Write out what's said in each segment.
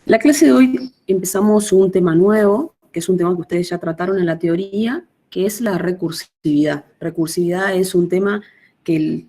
La clase de hoy empezamos un tema nuevo, que es un tema que ustedes ya trataron en la teoría, que es la recursividad. Recursividad es un tema que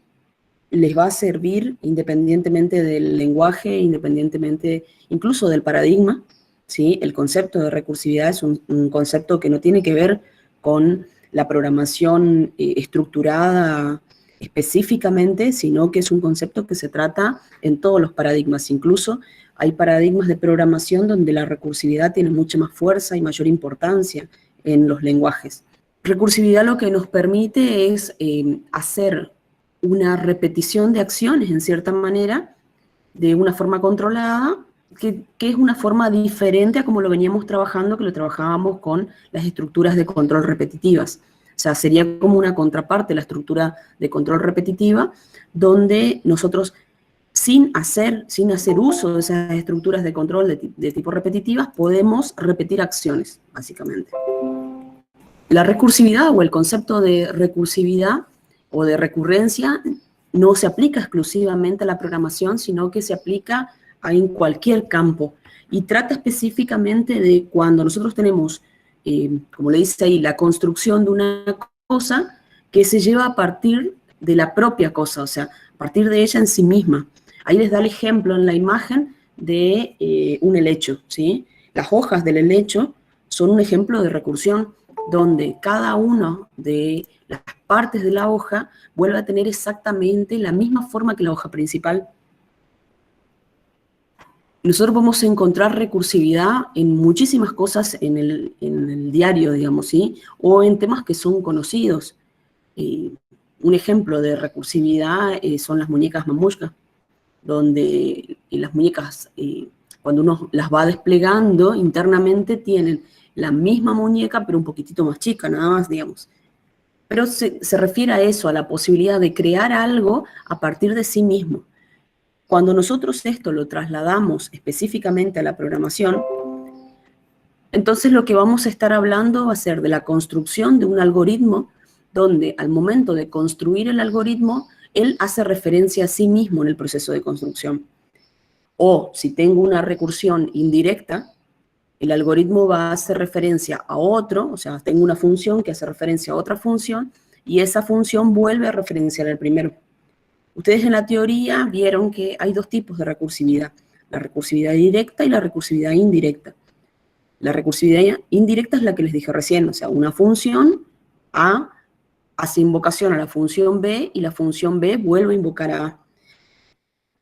les va a servir independientemente del lenguaje, independientemente incluso del paradigma, ¿sí? El concepto de recursividad es un concepto que no tiene que ver con la programación estructurada específicamente, sino que es un concepto que se trata en todos los paradigmas. Incluso hay paradigmas de programación donde la recursividad tiene mucha más fuerza y mayor importancia en los lenguajes. Recursividad lo que nos permite es hacer una repetición de acciones, en cierta manera, de una forma controlada, que es una forma diferente a como lo veníamos trabajando, que lo trabajábamos con las estructuras de control repetitivas. O sea, sería como una contraparte la estructura de control repetitiva, donde nosotros, sin hacer uso de esas estructuras de control de tipo repetitivas, podemos repetir acciones, básicamente. La recursividad o el concepto de recursividad o de recurrencia no se aplica exclusivamente a la programación, sino que se aplica en cualquier campo y trata específicamente de cuando nosotros tenemos, como le dice ahí, la construcción de una cosa que se lleva a partir de la propia cosa, o sea, a partir de ella en sí misma. Ahí les da el ejemplo en la imagen de un helecho, ¿sí? Las hojas del helecho son un ejemplo de recursión donde cada una de las partes de la hoja vuelve a tener exactamente la misma forma que la hoja principal. Nosotros podemos encontrar recursividad en muchísimas cosas en el diario, digamos, ¿sí? O en temas que son conocidos. Un ejemplo de recursividad son las muñecas mamushka, donde las muñecas, cuando uno las va desplegando internamente, tienen la misma muñeca, pero un poquitito más chica, nada más, digamos. Pero se refiere a eso, a la posibilidad de crear algo a partir de sí mismo. Cuando nosotros esto lo trasladamos específicamente a la programación, entonces lo que vamos a estar hablando va a ser de la construcción de un algoritmo donde al momento de construir el algoritmo, él hace referencia a sí mismo en el proceso de construcción. O si tengo una recursión indirecta, el algoritmo va a hacer referencia a otro, o sea, tengo una función que hace referencia a otra función, y esa función vuelve a referenciar al primero. Ustedes en la teoría vieron que hay dos tipos de recursividad, la recursividad directa y la recursividad indirecta. La recursividad indirecta es la que les dije recién, o sea, una función A hace invocación a la función B y la función B vuelve a invocar a A.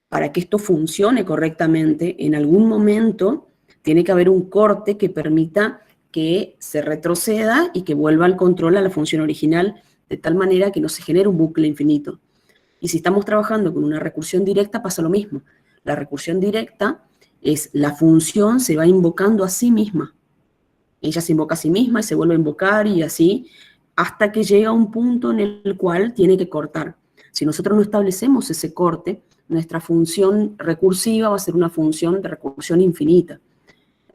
Para que esto funcione correctamente, en algún momento tiene que haber un corte que permita que se retroceda y que vuelva al control a la función original, de tal manera que no se genere un bucle infinito. Y si estamos trabajando con una recursión directa, pasa lo mismo. La recursión directa es la función se va invocando a sí misma. Ella se invoca a sí misma y se vuelve a invocar y así, hasta que llega a un punto en el cual tiene que cortar. Si nosotros no establecemos ese corte, nuestra función recursiva va a ser una función de recursión infinita.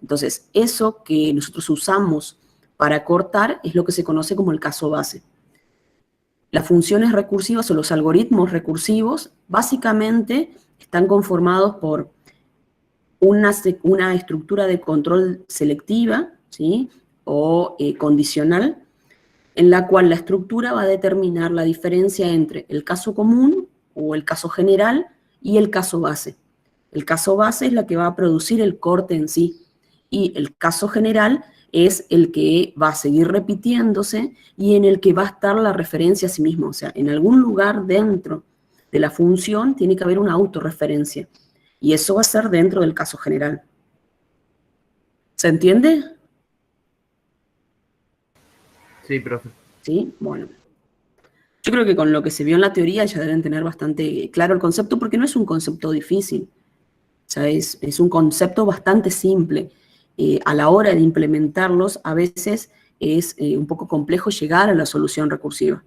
Entonces, eso que nosotros usamos para cortar es lo que se conoce como el caso base. Las funciones recursivas o los algoritmos recursivos básicamente están conformados por una estructura de control selectiva, ¿sí? O condicional, en la cual la estructura va a determinar la diferencia entre el caso común o el caso general y el caso base. El caso base es la que va a producir el corte en sí, y el caso general es el que va a seguir repitiéndose y en el que va a estar la referencia a sí mismo. O sea, en algún lugar dentro de la función tiene que haber una autorreferencia, y eso va a ser dentro del caso general. ¿Se entiende? Sí, profe. Sí, bueno. Yo creo que con lo que se vio en la teoría ya deben tener bastante claro el concepto, porque no es un concepto difícil. O sea, es un concepto bastante simple. A la hora de implementarlos, a veces es un poco complejo llegar a la solución recursiva.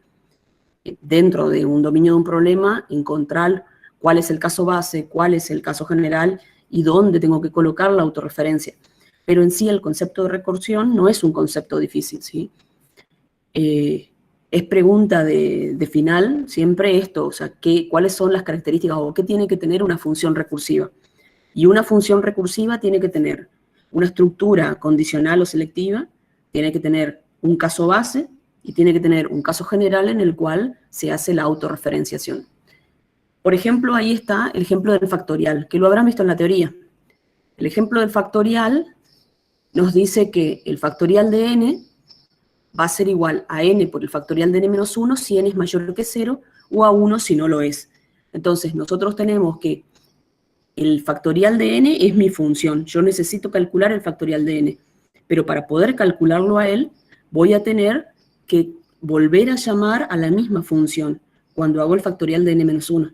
Dentro de un dominio de un problema, encontrar cuál es el caso base, cuál es el caso general y dónde tengo que colocar la autorreferencia. Pero en sí el concepto de recursión no es un concepto difícil, ¿sí? Es pregunta de final siempre esto, o sea, ¿cuáles son las características o qué tiene que tener una función recursiva? Y una función recursiva tiene que tener una estructura condicional o selectiva, tiene que tener un caso base y tiene que tener un caso general en el cual se hace la autorreferenciación. Por ejemplo, ahí está el ejemplo del factorial, que lo habrán visto en la teoría. El ejemplo del factorial nos dice que el factorial de n va a ser igual a n por el factorial de n menos 1 si n es mayor que 0 o a 1 si no lo es. Entonces, nosotros tenemos que el factorial de n es mi función. Yo necesito calcular el factorial de n. Pero para poder calcularlo a él, voy a tener que volver a llamar a la misma función cuando hago el factorial de n menos 1.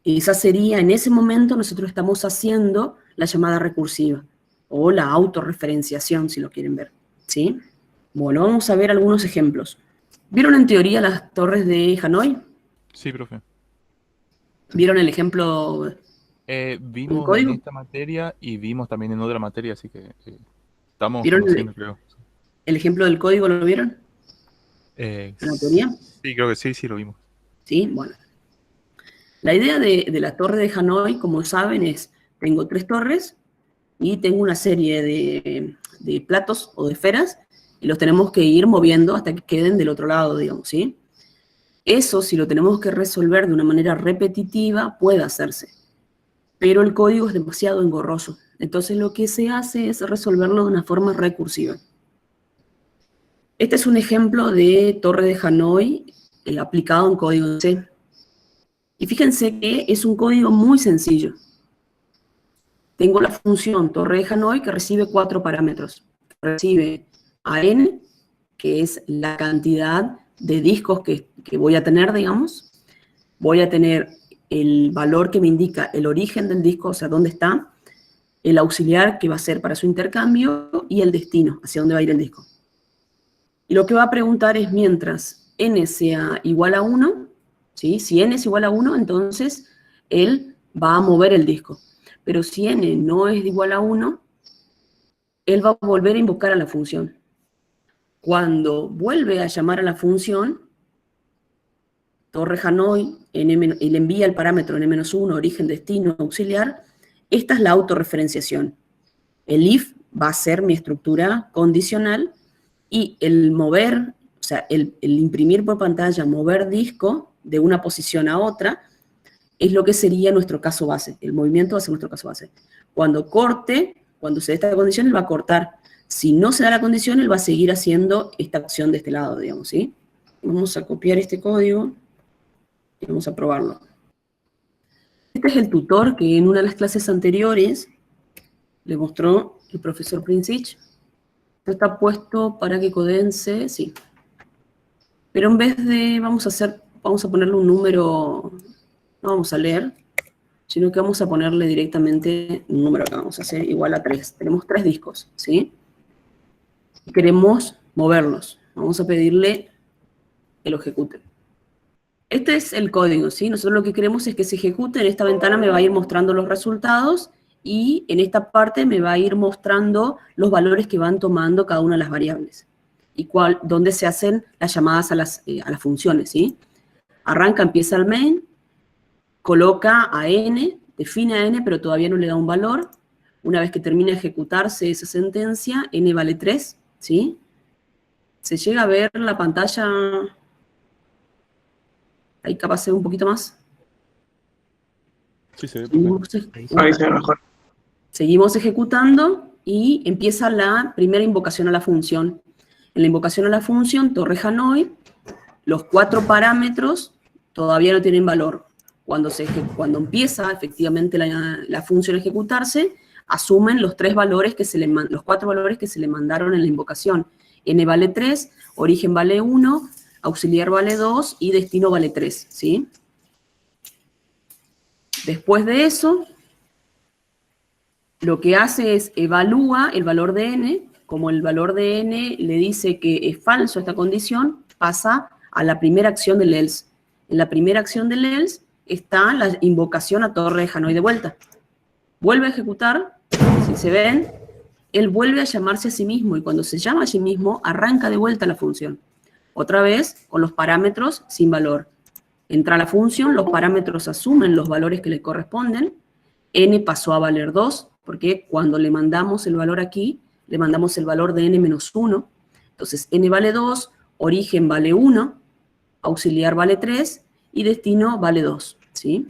Y esa sería, en ese momento, nosotros estamos haciendo la llamada recursiva, o la autorreferenciación, si lo quieren ver, ¿sí? Bueno, vamos a ver algunos ejemplos. ¿Vieron en teoría las torres de Hanoi? Sí, profe. ¿Vieron el ejemplo en Vimos en código? esta materia y vimos también en otra materia, así que estamos ¿Vieron conociendo, creo. el ejemplo del código, lo vieron en la teoría? Sí, creo que sí, sí lo vimos. Sí, bueno. La idea de la torre de Hanoi, como saben, es, tengo 3 torres y tengo una serie de platos o de esferas y los tenemos que ir moviendo hasta que queden del otro lado, digamos, ¿sí? Eso, si lo tenemos que resolver de una manera repetitiva, puede hacerse, pero el código es demasiado engorroso. Entonces lo que se hace es resolverlo de una forma recursiva. Este es un ejemplo de torre de Hanoi aplicado en código C. Y fíjense que es un código muy sencillo. Tengo la función torre de Hanoi que recibe 4 parámetros. Recibe a n, que es la cantidad de discos que voy a tener, digamos. Voy a tener el valor que me indica el origen del disco, o sea, dónde está, el auxiliar que va a ser para su intercambio y el destino, hacia dónde va a ir el disco. Y lo que va a preguntar es mientras n sea igual a 1, ¿sí? Si n es igual a 1, entonces él va a mover el disco. Pero si n no es igual a 1, él va a volver a invocar a la función. Cuando vuelve a llamar a la función, torre Hanoi, y le envía el parámetro n-1, origen, destino, auxiliar, esta es la autorreferenciación. El if va a ser mi estructura condicional y el mover, o sea, el imprimir por pantalla, mover disco de una posición a otra, es lo que sería nuestro caso base. El movimiento va a ser nuestro caso base. Cuando corte, cuando se dé esta condición, él va a cortar. Si no se da la condición, él va a seguir haciendo esta acción de este lado, digamos, ¿sí? Vamos a copiar este código y vamos a probarlo. Este es el tutor que en una de las clases anteriores le mostró el profesor Prinsich. Esto está puesto para que codense, sí. Pero en vez de, vamos a ponerle un número, no vamos a leer, sino que vamos a ponerle directamente un número que vamos a hacer igual a 3. Tenemos 3 discos, ¿sí? Y queremos moverlos. Vamos a pedirle que lo ejecute. Este es el código, ¿sí? Nosotros lo que queremos es que se ejecute. En esta ventana me va a ir mostrando los resultados y en esta parte me va a ir mostrando los valores que van tomando cada una de las variables y dónde se hacen las llamadas a las funciones, ¿sí? Arranca, empieza el main, coloca a n, define a n, pero todavía no le da un valor. Una vez que termina de ejecutarse esa sentencia, n vale 3, ¿sí? Se llega a ver la pantalla, ahí capaz se ve un poquito más. Sí, se ve. Ahí se ve mejor. Seguimos ejecutando y empieza la primera invocación a la función. En la invocación a la función, torre Hanoi, los 4 parámetros todavía no tienen valor. Cuando empieza efectivamente la función a ejecutarse, asumen los 4 valores que se le mandaron en la invocación. N vale 3, origen vale 1, auxiliar vale 2 y destino vale 3, ¿sí? Después de eso, lo que hace es evalúa el valor de n. Como el valor de n le dice que es falso esta condición, pasa a la primera acción del else. En la primera acción del else está la invocación a torre de Hanoi de vuelta. Vuelve a ejecutar, si se ven, él vuelve a llamarse a sí mismo, y cuando se llama a sí mismo, arranca de vuelta la función. Otra vez, con los parámetros sin valor. Entra la función, los parámetros asumen los valores que le corresponden, n pasó a valer 2, porque cuando le mandamos el valor aquí, le mandamos el valor de n menos 1. Entonces, n vale 2, origen vale 1, auxiliar vale 3 y destino vale 2, ¿sí?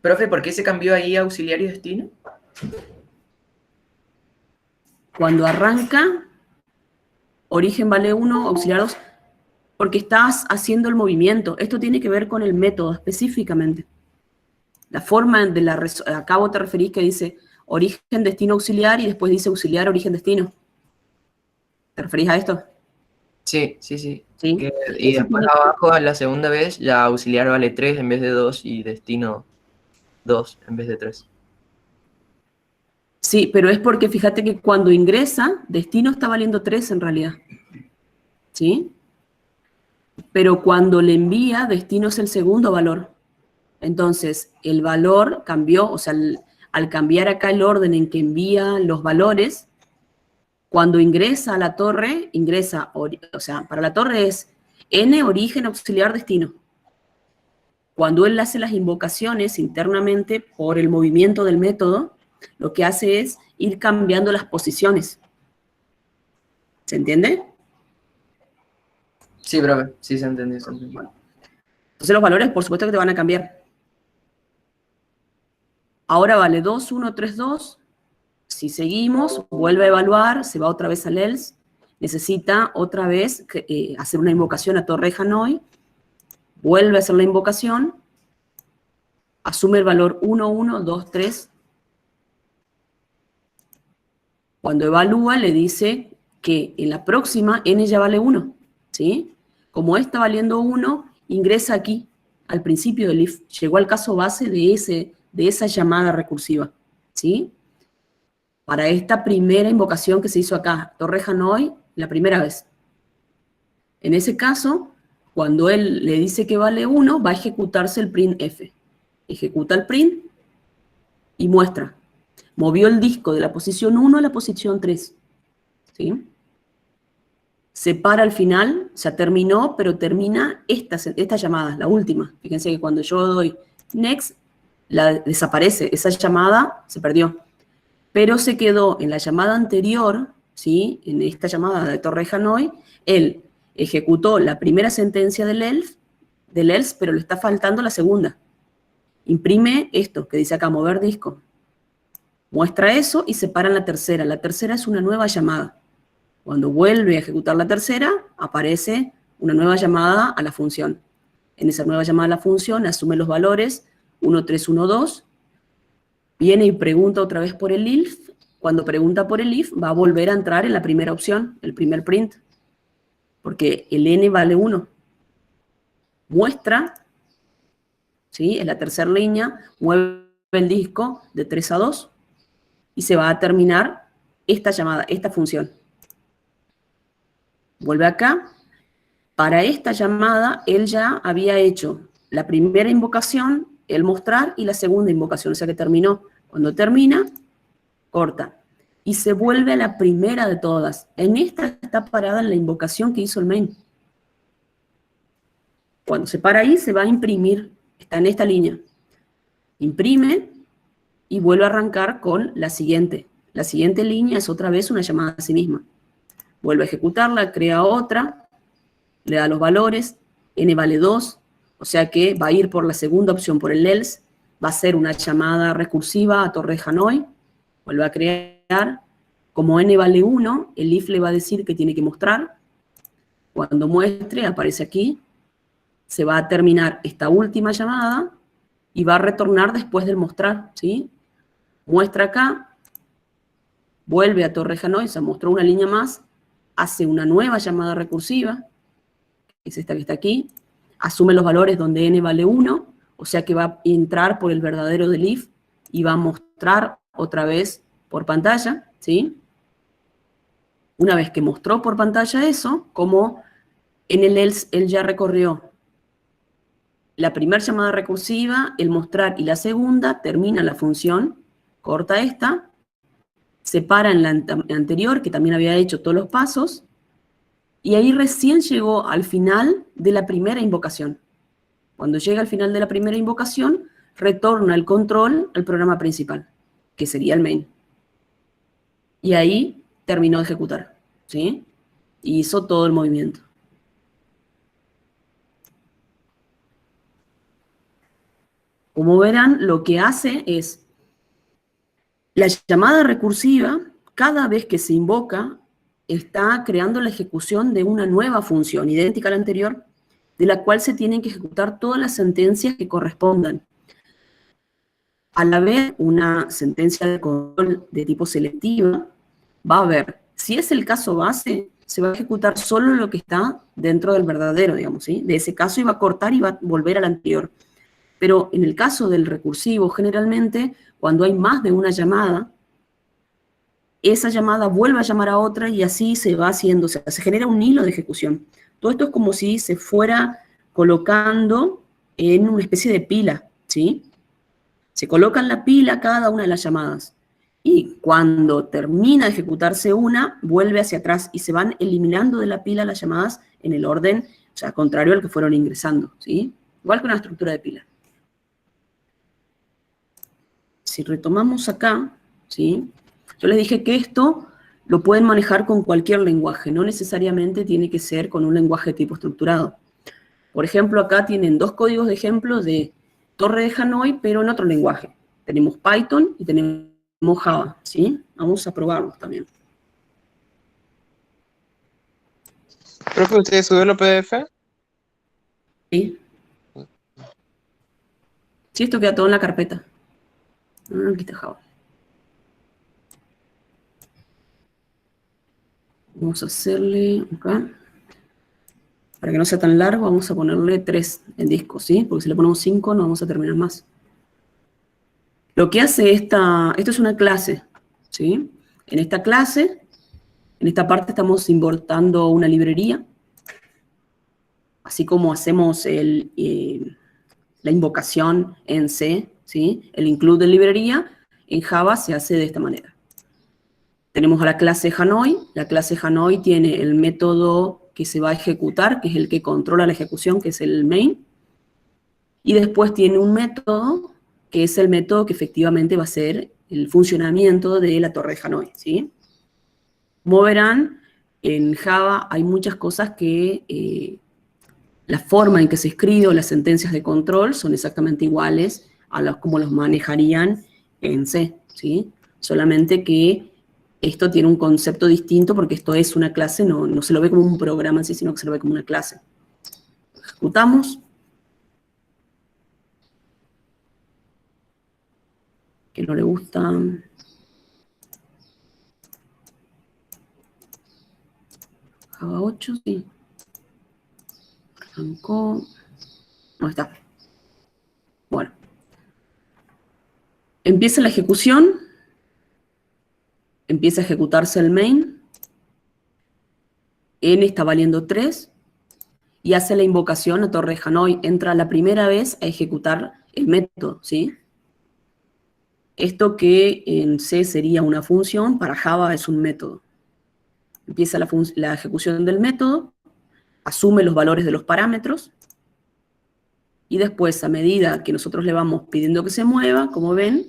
Profe, ¿por qué se cambió ahí auxiliar y destino? Cuando arranca, origen vale 1, auxiliar 2, porque estás haciendo el movimiento. Esto tiene que ver con el método específicamente. La forma de la resolución, acá vos te referís que dice origen, destino, auxiliar, y después dice auxiliar, origen, destino. ¿Te referís a esto? Sí, sí, sí. ¿Sí? Y después abajo, en la segunda vez, ya auxiliar vale 3 en vez de 2 y destino 2 en vez de 3. Sí, pero es porque fíjate que cuando ingresa, destino está valiendo 3 en realidad. ¿Sí? Pero cuando le envía, destino es el segundo valor. Entonces, el valor cambió, o sea, al cambiar acá el orden en que envía los valores, cuando ingresa a la torre, ingresa, o sea, para la torre es n origen auxiliar destino. Cuando él hace las invocaciones internamente por el movimiento del método, lo que hace es ir cambiando las posiciones. ¿Se entiende? Sí, profe, sí se entendió, se entendió. Bueno. Entonces los valores, por supuesto que te van a cambiar. Ahora vale 2, 1, 3, 2. Si seguimos, vuelve a evaluar, se va otra vez al else. Necesita otra vez hacer una invocación a torre Hanoi. Vuelve a hacer la invocación. Asume el valor 1, 1, 2, 3. Cuando evalúa, le dice que en la próxima n ya vale 1. ¿Sí? Como está valiendo 1, ingresa aquí, al principio del if. Llegó al caso base de esa llamada recursiva. ¿Sí? Para esta primera invocación que se hizo acá, torre Hanoi, la primera vez. En ese caso, cuando él le dice que vale 1, va a ejecutarse el printf. Ejecuta el print y muestra. Movió el disco de la posición 1 a la posición 3. ¿Sí? Separa al final, o sea, terminó, pero termina esta llamada, la última. Fíjense que cuando yo doy next, desaparece. Esa llamada se perdió. Pero se quedó en la llamada anterior, ¿sí? En esta llamada de torre Hanoi, él ejecutó la primera sentencia del else, pero le está faltando la segunda. Imprime esto que dice acá, mover disco. Muestra eso y separa en la tercera. La tercera es una nueva llamada. Cuando vuelve a ejecutar la tercera, aparece una nueva llamada a la función. En esa nueva llamada a la función asume los valores 1, 3, 1, 2. Viene y pregunta otra vez por el if. Cuando pregunta por el if, va a volver a entrar en la primera opción, el primer print. Porque el n vale 1. Muestra, ¿sí? En la tercera línea, mueve el disco de 3 a 2 y se va a terminar esta llamada, esta función. Vuelve acá. Para esta llamada, él ya había hecho la primera invocación, el mostrar, y la segunda invocación, o sea que terminó. Cuando termina, corta. Y se vuelve a la primera de todas. En esta está parada en la invocación que hizo el main. Cuando se para ahí, se va a imprimir. Está en esta línea. Imprime y vuelve a arrancar con la siguiente. La siguiente línea es otra vez una llamada a sí misma. Vuelve a ejecutarla, crea otra, le da los valores, n vale 2, o sea que va a ir por la segunda opción, por el else, va a ser una llamada recursiva a torre Hanoi, vuelve a crear, como n vale 1, el if le va a decir que tiene que mostrar, cuando muestre, aparece aquí, se va a terminar esta última llamada y va a retornar después del mostrar, ¿sí? Muestra acá, vuelve a torre Hanoi, se mostró una línea más, hace una nueva llamada recursiva, es esta que está aquí, asume los valores donde n vale 1, o sea que va a entrar por el verdadero del if y va a mostrar otra vez por pantalla, ¿sí? Una vez que mostró por pantalla eso, como en el else él ya recorrió la primera llamada recursiva, el mostrar y la segunda, termina la función, corta esta, separa en la anterior, que también había hecho todos los pasos, y ahí recién llegó al final de la primera invocación. Cuando llega al final de la primera invocación, retorna el control al programa principal, que sería el main. Y ahí terminó de ejecutar, ¿sí? Y hizo todo el movimiento. Como verán, lo que hace es, la llamada recursiva, cada vez que se invoca, está creando la ejecución de una nueva función, idéntica a la anterior, de la cual se tienen que ejecutar todas las sentencias que correspondan. Al haber una sentencia de control de tipo selectiva, va a haber, si es el caso base, se va a ejecutar solo lo que está dentro del verdadero, digamos, ¿sí? De ese caso iba a cortar y va a volver al anterior. Pero en el caso del recursivo, generalmente, cuando hay más de una llamada, esa llamada vuelve a llamar a otra y así se va haciendo, o sea, se genera un hilo de ejecución. Todo esto es como si se fuera colocando en una especie de pila, ¿sí? Se coloca en la pila cada una de las llamadas. Y cuando termina de ejecutarse una, vuelve hacia atrás y se van eliminando de la pila las llamadas en el orden, o sea, contrario al que fueron ingresando, ¿sí? Igual que una estructura de pila. Si retomamos acá, ¿sí? Yo les dije que esto lo pueden manejar con cualquier lenguaje, no necesariamente tiene que ser con un lenguaje de tipo estructurado. Por ejemplo, acá tienen dos códigos de ejemplo de Torre de Hanoi, pero en otro lenguaje. Tenemos Python y tenemos Java, ¿sí? Vamos a probarlos también. Profe, ¿usted subió los PDF? ¿Sí? Sí, esto queda todo en la carpeta. Aquí está Java. Vamos a hacerle acá. Para que no sea tan largo, vamos a ponerle 3 en disco, ¿sí? Porque si le ponemos 5 no vamos a terminar más. Lo que hace esto es una clase, ¿sí? En esta clase, en esta parte estamos importando una librería, así como hacemos la invocación en C, ¿sí? El include de librería, en Java se hace de esta manera. Tenemos a la clase Hanoi. La clase Hanoi tiene el método que se va a ejecutar, que es el que controla la ejecución, que es el main. Y después tiene un método, que es el método que efectivamente va a ser el funcionamiento de la torre de Hanoi, ¿sí? Como verán, en Java hay muchas cosas que la forma en que se escribe o las sentencias de control son exactamente iguales a como los manejarían en C, ¿sí? Solamente que esto tiene un concepto distinto porque esto es una clase, no se lo ve como un programa en sí, sino que se lo ve como una clase. Ejecutamos. Que no le gusta. Java 8, sí. Arrancó. No está. Bueno. Empieza la ejecución. Empieza a ejecutarse el main. N está valiendo 3. Y hace la invocación a Torre de Hanoi. Entra la primera vez a ejecutar el método, ¿sí? Esto que en C sería una función, para Java es un método. Empieza la ejecución del método, asume los valores de los parámetros, y después, a medida que nosotros le vamos pidiendo que se mueva, como ven,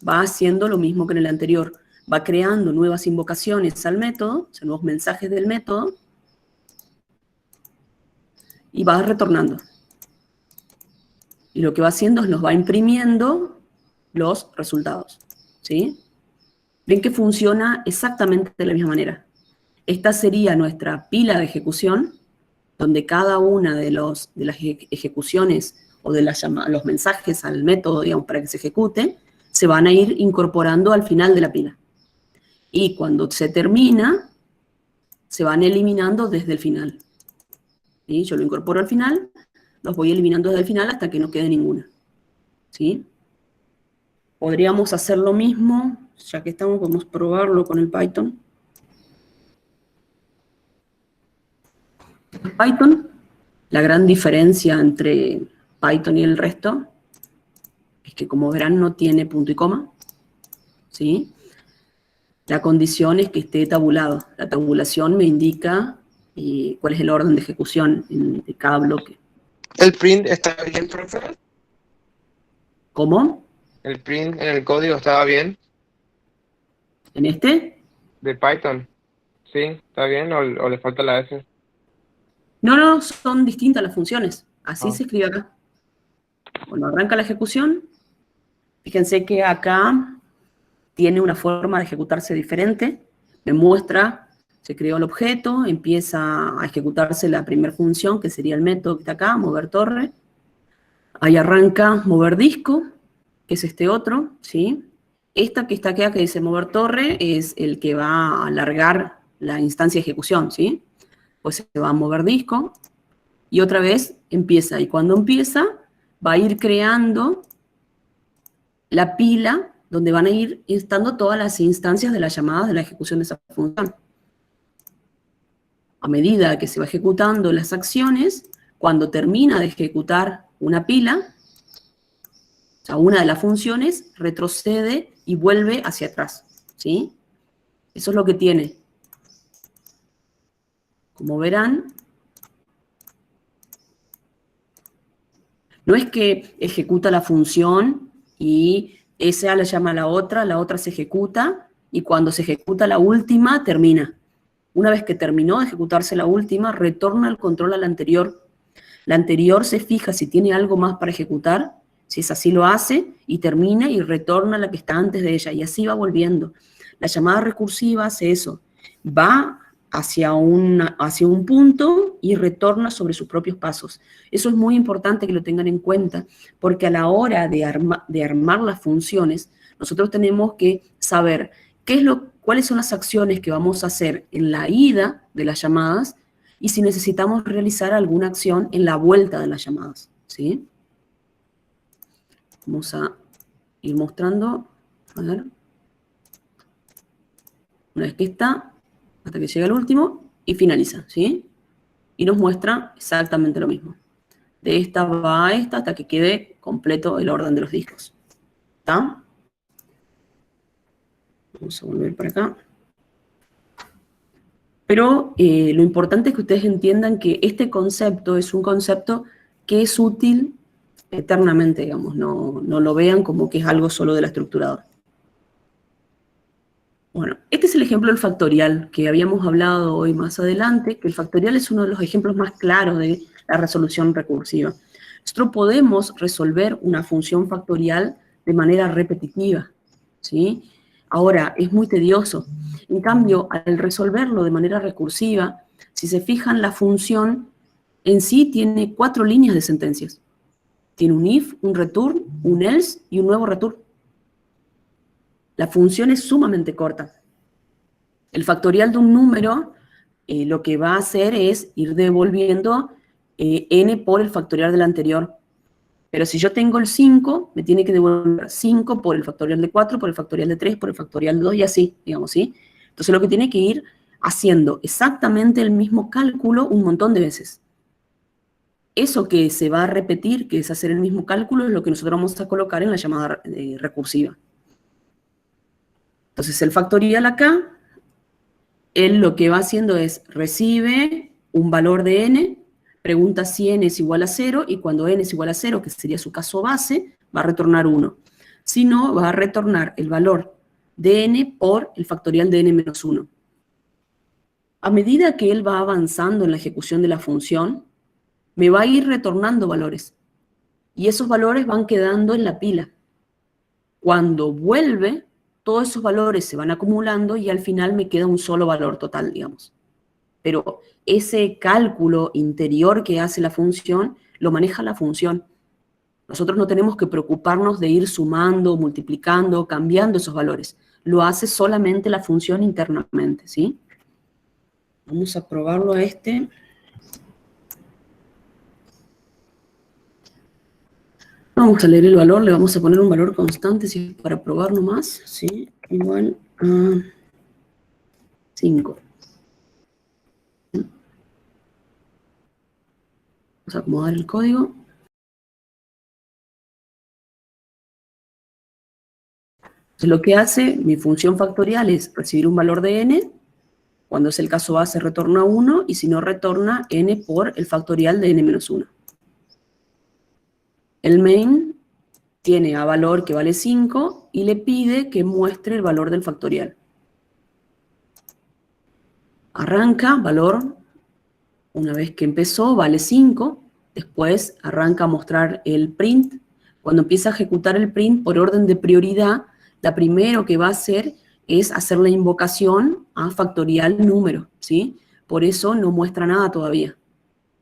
va haciendo lo mismo que en el anterior. Va creando nuevas invocaciones al método, o sea, nuevos mensajes del método, y va retornando. Y lo que va haciendo es nos va imprimiendo los resultados, ¿sí? Ven que funciona exactamente de la misma manera. Esta sería nuestra pila de ejecución, donde cada una de las ejecuciones o de los mensajes al método, digamos, para que se ejecute, se van a ir incorporando al final de la pila. Y cuando se termina, se van eliminando desde el final. ¿Sí? Yo lo incorporo al final, los voy eliminando desde el final hasta que no quede ninguna. ¿Sí? Podríamos hacer lo mismo, ya que estamos, podemos probarlo con el Python. Python, la gran diferencia entre Python y el resto es que, como verán, no tiene punto y coma, ¿sí? La condición es que esté tabulado. La tabulación me indica cuál es el orden de ejecución de cada bloque. ¿El print está bien, profe? ¿Cómo? ¿El print en el código estaba bien? ¿En este? ¿De Python? ¿Sí? ¿Está bien o le falta la S? No, no, son distintas las funciones. Así Ah, se escribe acá. Bueno, arranca la ejecución. Fíjense que acá tiene una forma de ejecutarse diferente. Me muestra, se creó el objeto, empieza a ejecutarse la primera función, que sería el método que está acá, mover torre. Ahí arranca mover disco, que es este otro, ¿sí? Esta que está acá, que dice mover torre, es el que va a alargar la instancia de ejecución, ¿sí? Pues se va a mover disco, y otra vez empieza. Y cuando empieza, va a ir creando la pila donde van a ir estando todas las instancias de las llamadas de la ejecución de esa función. A medida que se va ejecutando las acciones, cuando termina de ejecutar una pila, o sea, una de las funciones retrocede y vuelve hacia atrás, ¿sí? Eso es lo que tiene. Como verán, no es que ejecuta la función y esa la llama a la otra se ejecuta, y cuando se ejecuta la última, termina. Una vez que terminó de ejecutarse la última, retorna el control a la anterior. La anterior se fija si tiene algo más para ejecutar, si es así lo hace, y termina y retorna la que está antes de ella, y así va volviendo. La llamada recursiva hace eso, va hacia un punto y retorna sobre sus propios pasos. Eso es muy importante que lo tengan en cuenta, porque a la hora de armar las funciones, nosotros tenemos que saber cuáles son las acciones que vamos a hacer en la ida de las llamadas y si necesitamos realizar alguna acción en la vuelta de las llamadas, ¿sí? Vamos a ir mostrando, a ver. Una vez que está, hasta que llega el último, y finaliza, ¿sí? Y nos muestra exactamente lo mismo. De esta va a esta hasta que quede completo el orden de los discos. ¿Está? Vamos a volver para acá. Pero lo importante es que ustedes entiendan que este concepto es un concepto que es útil eternamente, digamos. No lo vean como que es algo solo del estructurador. Bueno, este es el ejemplo del factorial que habíamos hablado hoy más adelante, que el factorial es uno de los ejemplos más claros de la resolución recursiva. Nosotros podemos resolver una función factorial de manera repetitiva, ¿sí? Ahora, es muy tedioso. En cambio, al resolverlo de manera recursiva, si se fijan, la función en sí tiene 4 líneas de sentencias. Tiene un if, un return, un else y un nuevo return. La función es sumamente corta. El factorial de un número lo que va a hacer es ir devolviendo n por el factorial del anterior. Pero si yo tengo el 5, me tiene que devolver 5 por el factorial de 4, por el factorial de 3, por el factorial de 2 y así, digamos, ¿sí? Entonces lo que tiene que ir haciendo exactamente el mismo cálculo un montón de veces. Eso que se va a repetir, que es hacer el mismo cálculo, es lo que nosotros vamos a colocar en la llamada recursiva. Entonces el factorial acá, él lo que va haciendo es, recibe un valor de n, pregunta si n es igual a 0, y cuando n es igual a 0, que sería su caso base, va a retornar 1. Si no, va a retornar el valor de n por el factorial de n menos 1. A medida que él va avanzando en la ejecución de la función, me va a ir retornando valores. Y esos valores van quedando en la pila. Cuando vuelve, todos esos valores se van acumulando y al final me queda un solo valor total, digamos. Pero ese cálculo interior que hace la función, lo maneja la función. Nosotros no tenemos que preocuparnos de ir sumando, multiplicando, cambiando esos valores. Lo hace solamente la función internamente, ¿sí? Vamos a probarlo a este. Vamos a leer el valor, le vamos a poner un valor constante si para probar nomás, ¿sí? Igual a 5. Vamos a acomodar el código. Entonces lo que hace mi función factorial es recibir un valor de n, cuando es el caso base retorna 1, y si no retorna n por el factorial de n menos 1. El main tiene a valor que vale 5 y le pide que muestre el valor del factorial. Arranca, valor, una vez que empezó, vale 5, después arranca a mostrar el print. Cuando empieza a ejecutar el print, por orden de prioridad, la primero que va a hacer es hacer la invocación a factorial número, ¿sí? Por eso no muestra nada todavía,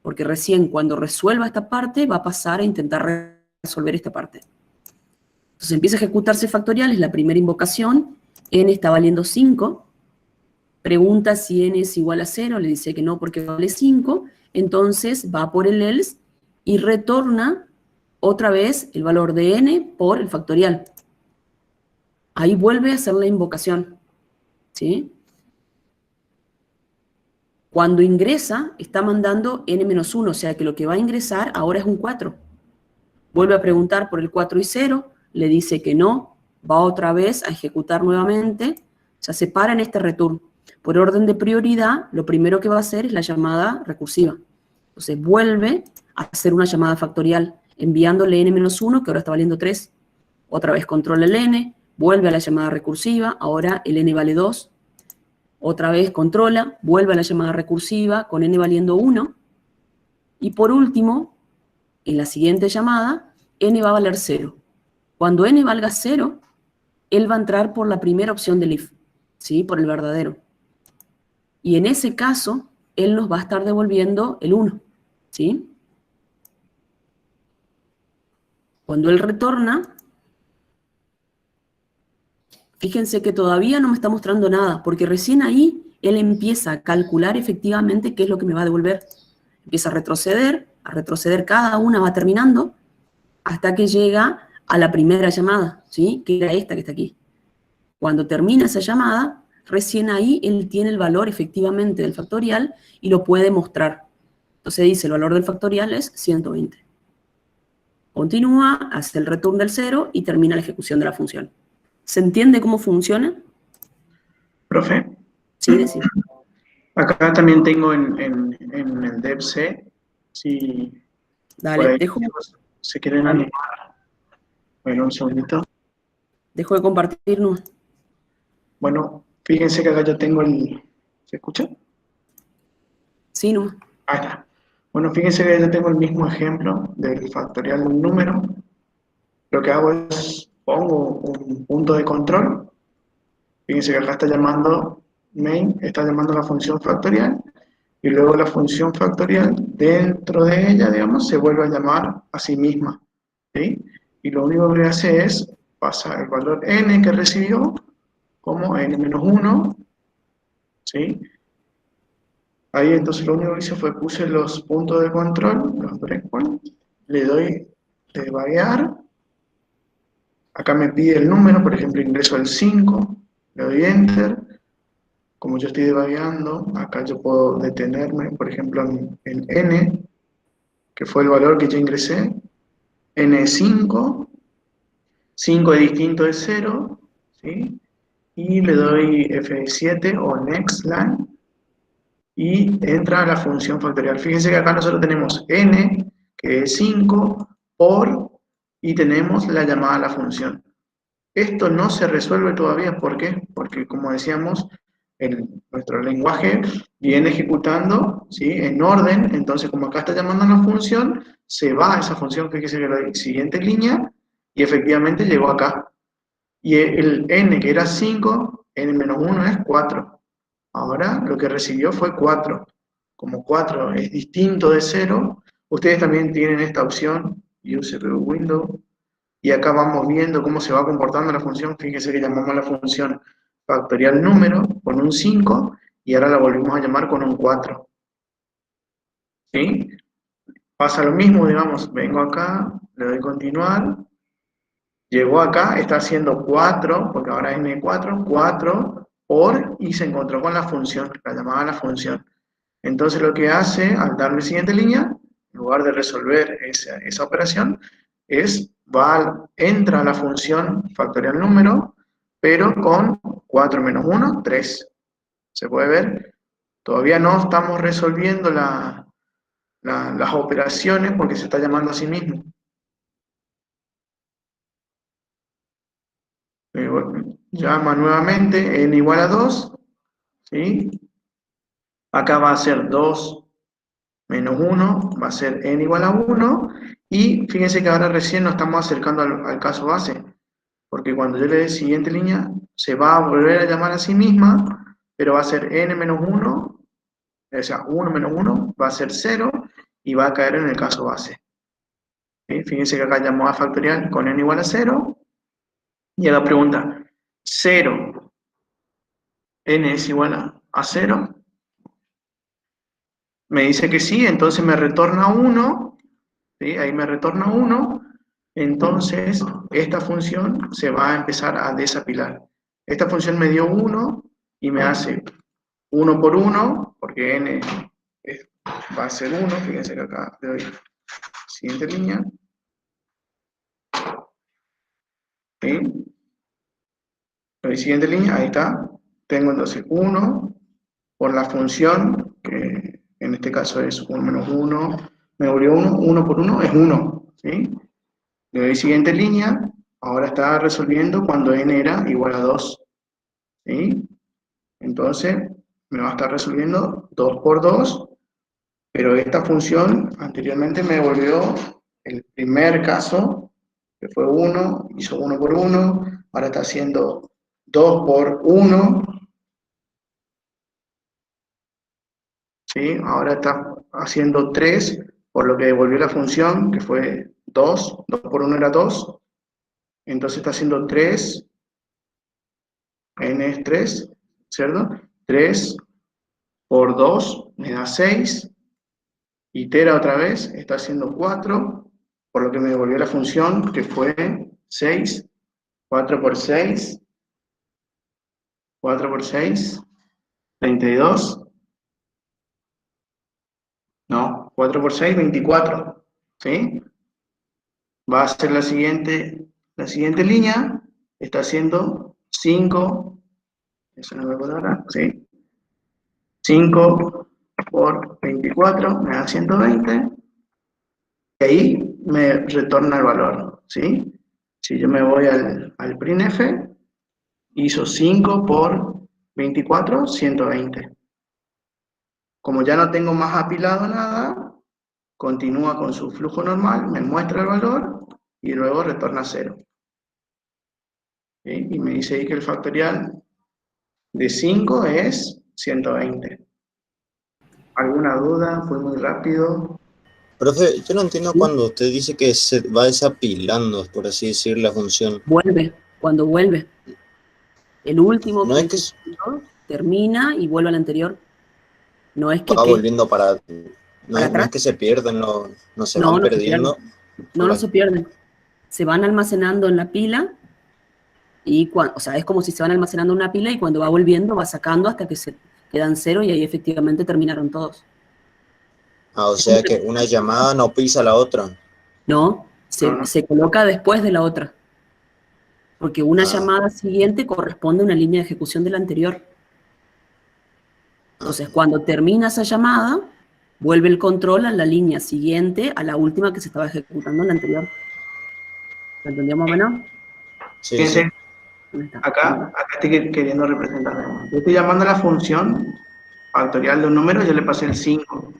porque recién cuando resuelva esta parte va a pasar a intentar resolver esta parte. Entonces empieza a ejecutarse factorial, es la primera invocación, n está valiendo 5, pregunta si n es igual a 0, le dice que no porque vale 5, entonces va por el else y retorna otra vez el valor de n por el factorial. Ahí vuelve a hacer la invocación, ¿sí? Cuando ingresa, está mandando n-1, o sea que lo que va a ingresar ahora es un 4. Vuelve a preguntar por el 4 y 0, le dice que no, va otra vez a ejecutar nuevamente, o sea, se para en este return. Por orden de prioridad, lo primero que va a hacer es la llamada recursiva. Entonces vuelve a hacer una llamada factorial, enviándole n-1, que ahora está valiendo 3. Otra vez controla el n, vuelve a la llamada recursiva, ahora el n vale 2. Otra vez controla, vuelve a la llamada recursiva con n valiendo 1. Y por último, en la siguiente llamada, n va a valer 0. Cuando n valga 0, él va a entrar por la primera opción del if, ¿sí? Por el verdadero. Y en ese caso, él nos va a estar devolviendo el 1, ¿sí? Cuando él retorna, fíjense que todavía no me está mostrando nada, porque recién ahí él empieza a calcular efectivamente qué es lo que me va a devolver. Empieza a retroceder, cada una va terminando, hasta que llega a la primera llamada, ¿sí? Que era esta que está aquí. Cuando termina esa llamada, recién ahí él tiene el valor efectivamente del factorial y lo puede mostrar. Entonces dice, el valor del factorial es 120. Continúa, hace el return del 0 y termina la ejecución de la función. ¿Se entiende cómo funciona? Profe, Sí, decir. acá también tengo en el DevC, si por Dale, ahí dejo se quieren animar. Bueno, un segundito. de compartirnos. Bueno, fíjense que acá yo tengo el... ¿Se escucha? Sí, nomás. Ahí está. Bueno, fíjense que yo tengo el mismo ejemplo del factorial de un número. Lo que hago es pongo un punto de control. Fíjense que acá está llamando main, está llamando la función factorial, y luego la función factorial, dentro de ella, digamos, se vuelve a llamar a sí misma, ¿sí? Y lo único que hace es pasar el valor n que recibió como n-1, ¿sí? Ahí entonces lo único que hice fue puse los puntos de control, los breakpoints, le doy debuguear, acá me pide el número, por ejemplo ingreso el 5, le doy enter, como yo estoy debugueando, acá yo puedo detenerme, por ejemplo en n, que fue el valor que yo ingresé, n es 5, 5 es distinto de 0, ¿sí? Y le doy F7 o next line, y entra la función factorial. Fíjense que acá nosotros tenemos n, que es 5, por, y tenemos la llamada a la función. Esto no se resuelve todavía, ¿por qué? Porque, como decíamos, nuestro lenguaje viene ejecutando, ¿sí? En orden, entonces como acá está llamando a la función, se va a esa función, fíjense que la siguiente línea, y efectivamente llegó acá. Y el n, que era 5, n-1 es 4. Ahora lo que recibió fue 4. Como 4 es distinto de 0, ustedes también tienen esta opción, Use CPU Window, y acá vamos viendo cómo se va comportando la función. Fíjense que llamamos la función factorial número con un 5, y ahora la volvimos a llamar con un 4. ¿Sí? Pasa lo mismo, digamos, vengo acá, le doy continuar, llegó acá, está haciendo 4, porque ahora es n4, 4, por, y se encontró con la función, la llamada a la función. Entonces lo que hace, al darle siguiente línea, en lugar de resolver esa operación, es, entra a la función factorial número, pero con 4 menos 1, 3. Se puede ver, todavía no estamos resolviendo las operaciones porque se está llamando a sí mismo. Llama nuevamente n igual a 2, ¿sí? Acá va a ser 2 menos 1, va a ser n igual a 1, y fíjense que ahora recién nos estamos acercando al caso base, porque cuando yo le dé siguiente línea, se va a volver a llamar a sí misma, pero va a ser n menos 1, o sea, 1 menos 1 va a ser 0, y va a caer en el caso base. ¿Sí? Fíjense que acá llamó a factorial con n igual a 0, y la pregunta, 0, n es igual a 0, me dice que sí, entonces me retorna 1, ¿sí? Ahí me retorna 1, entonces esta función se va a empezar a desapilar. Esta función me dio 1 y me hace 1 por 1, porque n va a ser 1, fíjense que acá le doy siguiente línea. ¿Sí? Le doy siguiente línea, ahí está. Tengo entonces 1 por la función, que en este caso es 1 menos 1, me volvió 1, 1 por 1 es 1, ¿sí? Le doy siguiente línea, ahora está resolviendo cuando n era igual a 2, ¿sí? Entonces, me va a estar resolviendo 2 por 2, pero esta función anteriormente me devolvió el primer caso, que fue 1, hizo 1 por 1, ahora está haciendo 2 por 1, ¿sí? Ahora está haciendo 3, por lo que devolvió la función, que fue 2, 2 por 1 era 2, entonces está haciendo 3, n es 3, ¿cierto? 3 por 2 me da 6, itera otra vez, está haciendo 4, por lo que me devolvió la función, que fue 6, 4 por 6, 4 por 6, 32, no, 4 por 6, 24, ¿sí? Va a ser la siguiente línea, está haciendo 5, eso no me puedo ahora, ¿sí? 5 por 24 me da 120, y ahí me retorna el valor, ¿sí? Si yo me voy al printf, hizo 5 por 24, 120. Como ya no tengo más apilado nada, continúa con su flujo normal, me muestra el valor y luego retorna 0. ¿Sí? Y me dice ahí que el factorial de 5 es 120. ¿Alguna duda? ¿Fue muy rápido? Profe, yo no entiendo ¿Sí? cuando usted dice que se va desapilando, por así decir, la función. Vuelve, cuando vuelve. El último No que es que hizo termina y vuelve al anterior. No es que va volviendo para... para No es atrás. que se pierden, no se No, van no se pierden. perdiendo. No se pierden. Se van almacenando en la pila y o sea, es como si se van almacenando en una pila y cuando va volviendo va sacando hasta que se quedan 0 y ahí efectivamente terminaron todos. O sea que una llamada no pisa la otra. No, se coloca después de la otra. Porque una Ah, llamada siguiente corresponde a una línea de ejecución de la anterior. Entonces, cuando termina esa llamada, vuelve el control a la línea siguiente, a la última que se estaba ejecutando en la anterior. ¿Lo entendió más o menos? sí, Fíjense, sí. Ahí está. acá estoy queriendo representar. Yo estoy llamando a la función factorial de un número, yo le pasé el 5,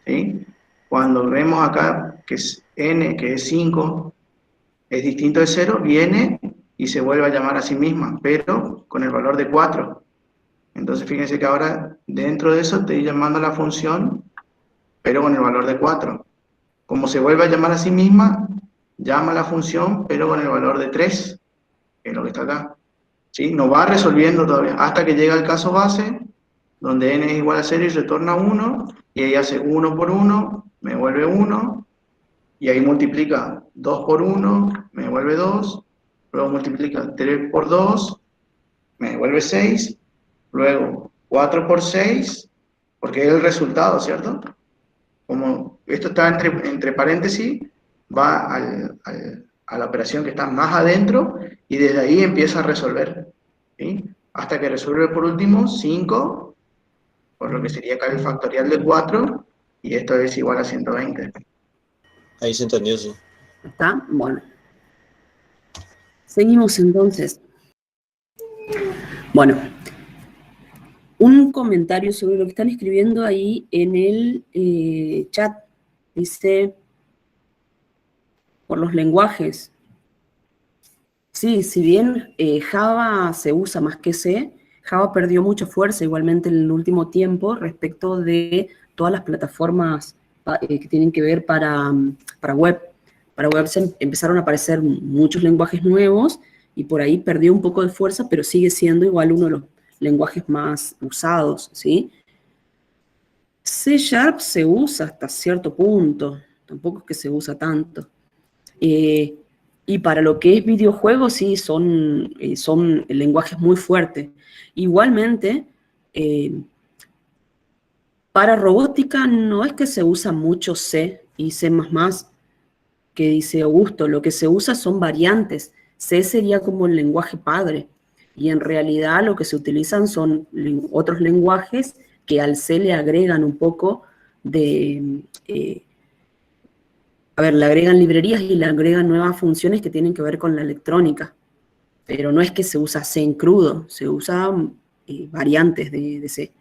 ¿sí? Cuando vemos acá que es n, que es 5, es distinto de 0, viene y se vuelve a llamar a sí misma, pero con el valor de 4. Entonces fíjense que ahora dentro de eso estoy llamando a la función, pero con el valor de 4. Como se vuelve a llamar a sí misma, llama a la función, pero con el valor de 3, que es lo que está acá. ¿Sí? No va resolviendo todavía, hasta que llega el caso base, donde n es igual a 0 y retorna 1, y ahí hace 1 por 1, me vuelve 1, y ahí multiplica 2 por 1, me devuelve 2, luego multiplica 3 por 2, me devuelve 6, luego 4 por 6, porque es el resultado, ¿cierto? Como esto está entre paréntesis, va a la operación que está más adentro, y desde ahí empieza a resolver, ¿sí? Hasta que resuelve por último 5, por lo que sería acá el factorial de 4, y esto es igual a 120. Ahí se entendió, sí. ¿Está? Bueno. Seguimos entonces. Bueno, un comentario sobre lo que están escribiendo ahí en el chat. Dice, por los lenguajes. Sí, si bien Java se usa más que C, Java perdió mucha fuerza igualmente en el último tiempo respecto de todas las plataformas que tienen que ver para web. Para web empezaron a aparecer muchos lenguajes nuevos y por ahí perdió un poco de fuerza, pero sigue siendo igual uno de los lenguajes más usados, ¿sí? C# se usa hasta cierto punto, tampoco es que se usa tanto. Y para lo que es videojuegos, sí, son lenguajes muy fuertes. Igualmente, para robótica no es que se usa mucho C y C++, que dice Augusto, lo que se usa son variantes. C sería como el lenguaje padre, y en realidad lo que se utilizan son otros lenguajes que al C le agregan un poco de... le agregan librerías y le agregan nuevas funciones que tienen que ver con la electrónica. Pero no es que se usa C en crudo, se usan variantes de C.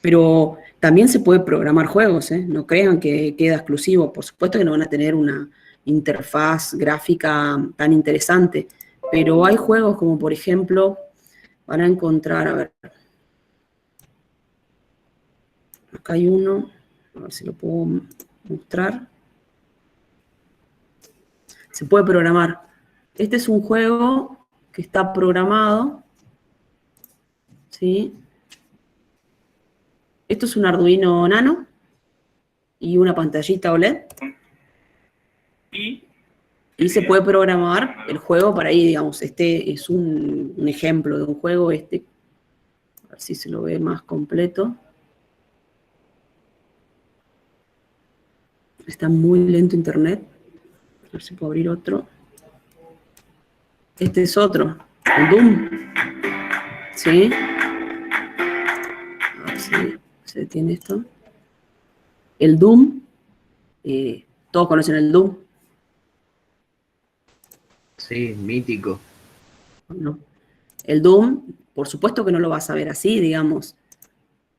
Pero también se puede programar juegos, ¿eh? No crean que queda exclusivo. Por supuesto que no van a tener una interfaz gráfica tan interesante, pero hay juegos como, por ejemplo, van a encontrar, a ver, acá hay uno, a ver si lo puedo mostrar. Se puede programar. Este es un juego que está programado, ¿sí? Esto es un Arduino Nano y una pantallita OLED. Y se puede programar el juego para ahí, digamos. Este es un ejemplo de un juego, a ver si se lo ve más completo. Está muy lento internet. A ver si puedo abrir otro. Este es otro, el Doom. ¿Sí? A ver si se detiene esto. El Doom. Todos conocen el Doom. Sí, mítico. ¿No? El Doom, por supuesto que no lo vas a ver así, digamos.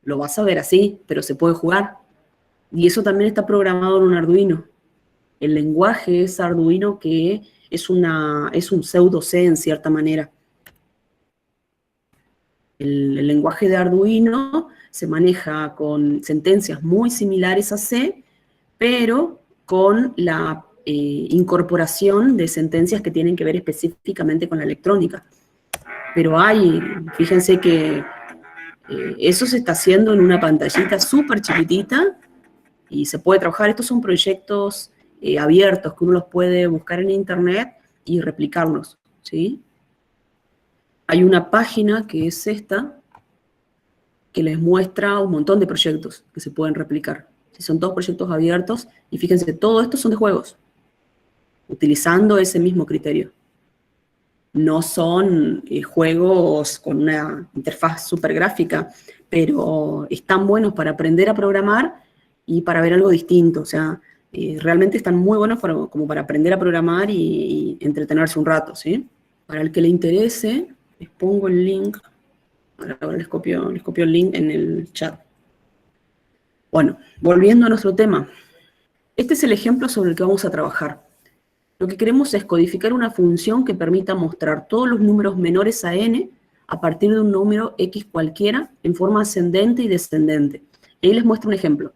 Lo vas a ver así, pero se puede jugar. Y eso también está programado en un Arduino. El lenguaje es Arduino, que es un pseudo C en cierta manera. El lenguaje de Arduino se maneja con sentencias muy similares a C, pero con la incorporación de sentencias que tienen que ver específicamente con la electrónica. Pero fíjense que eso se está haciendo en una pantallita súper chiquitita y se puede trabajar. Estos son proyectos abiertos que uno los puede buscar en internet y replicarlos, ¿sí? Hay una página que es esta, que les muestra un montón de proyectos que se pueden replicar. Son todos proyectos abiertos y fíjense, todo esto son de juegos, utilizando ese mismo criterio. No son juegos con una interfaz súper gráfica, pero están buenos para aprender a programar y para ver algo distinto. O sea, realmente están muy buenos como para aprender a programar y entretenerse un rato, ¿sí? Para el que le interese, les pongo el link. Ahora les copio el link en el chat. Bueno, volviendo a nuestro tema. Este es el ejemplo sobre el que vamos a trabajar. Lo que queremos es codificar una función que permita mostrar todos los números menores a n a partir de un número x cualquiera en forma ascendente y descendente. Y ahí les muestro un ejemplo.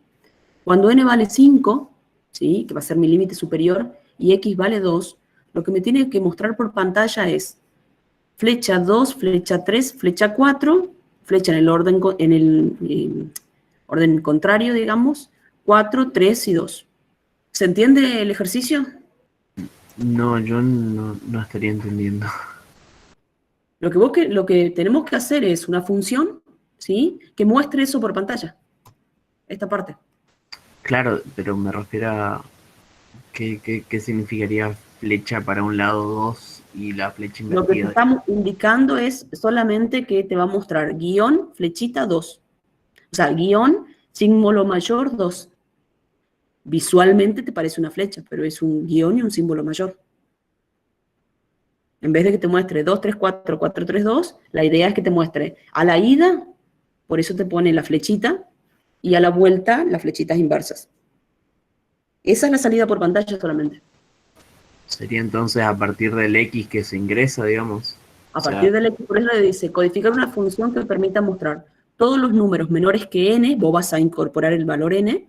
Cuando n vale 5, ¿sí? Que va a ser mi límite superior, y x vale 2, lo que me tiene que mostrar por pantalla es flecha 2, flecha 3, flecha 4, flecha en el orden contrario, digamos, 4, 3 y 2. ¿Se entiende el ejercicio? No, yo no estaría entendiendo. Lo que tenemos que hacer es una función, ¿sí? Que muestre eso por pantalla. Esta parte. Claro, pero me refiero a qué significaría flecha para un lado 2 y la flecha Lo que te invertida. estamos indicando es solamente que te va a mostrar guión, flechita 2. O sea, guión, símbolo mayor 2. Visualmente te parece una flecha, pero es un guión y un símbolo mayor. En vez de que te muestre 2, 3, 4, 4, 3, 2, la idea es que te muestre a la ida, por eso te pone la flechita, y a la vuelta las flechitas inversas. Esa es la salida por pantalla solamente. Sería entonces a partir del X que se ingresa, digamos. A O sea, partir del X, por eso le dice, codificar una función que permita mostrar todos los números menores que n, vos vas a incorporar el valor n,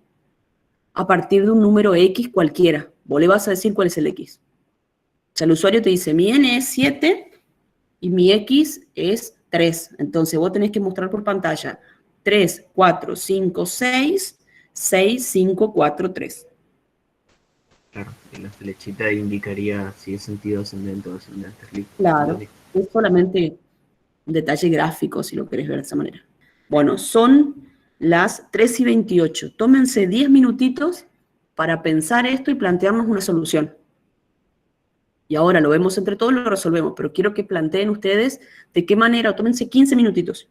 a partir de un número X cualquiera. Vos le vas a decir cuál es el X. O sea, el usuario te dice, mi n es 7 y mi X es 3. Entonces vos tenés que mostrar por pantalla 3, 4, 5, 6, 6, 5, 4, 3. claro, y la flechita indicaría si es sentido ascendente o descendente. Claro, es solamente un detalle gráfico, si lo querés ver de esa manera. Bueno, son las 3:28. Tómense 10 minutitos para pensar esto y plantearnos una solución. Y ahora lo vemos entre todos, lo resolvemos, pero quiero que planteen ustedes de qué manera, o tómense 15 minutitos.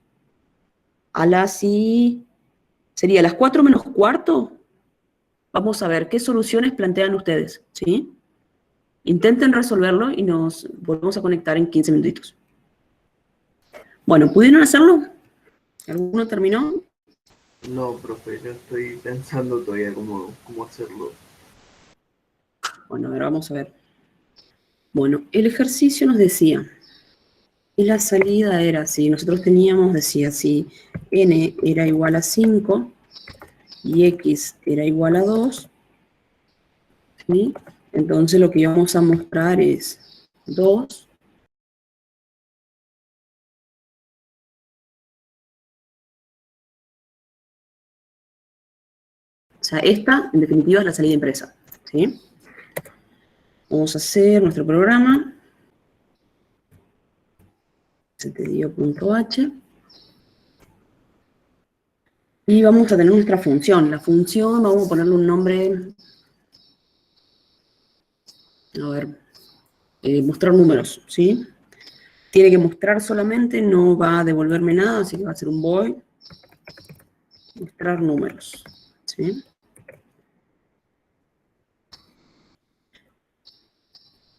Sería a las 4 menos cuarto. Vamos a ver qué soluciones plantean ustedes, ¿sí? Intenten resolverlo y nos volvemos a conectar en 15 minutitos. Bueno, ¿pudieron hacerlo? ¿Alguno terminó? No, profe, yo estoy pensando todavía cómo hacerlo. Bueno, a ver, vamos a ver. Bueno, el ejercicio nos decía, y la salida era así, nosotros teníamos, decía así, n era igual a 5 y x era igual a 2, ¿sí? Entonces lo que íbamos a mostrar es 2, o sea, esta, en definitiva, es la salida impresa, ¿sí? Vamos a hacer nuestro programa, stdio.h, y vamos a tener nuestra función. La función, vamos a ponerle un nombre, a ver, mostrar números, ¿sí? Tiene que mostrar solamente, no va a devolverme nada, así que va a ser un void, mostrar números, ¿sí?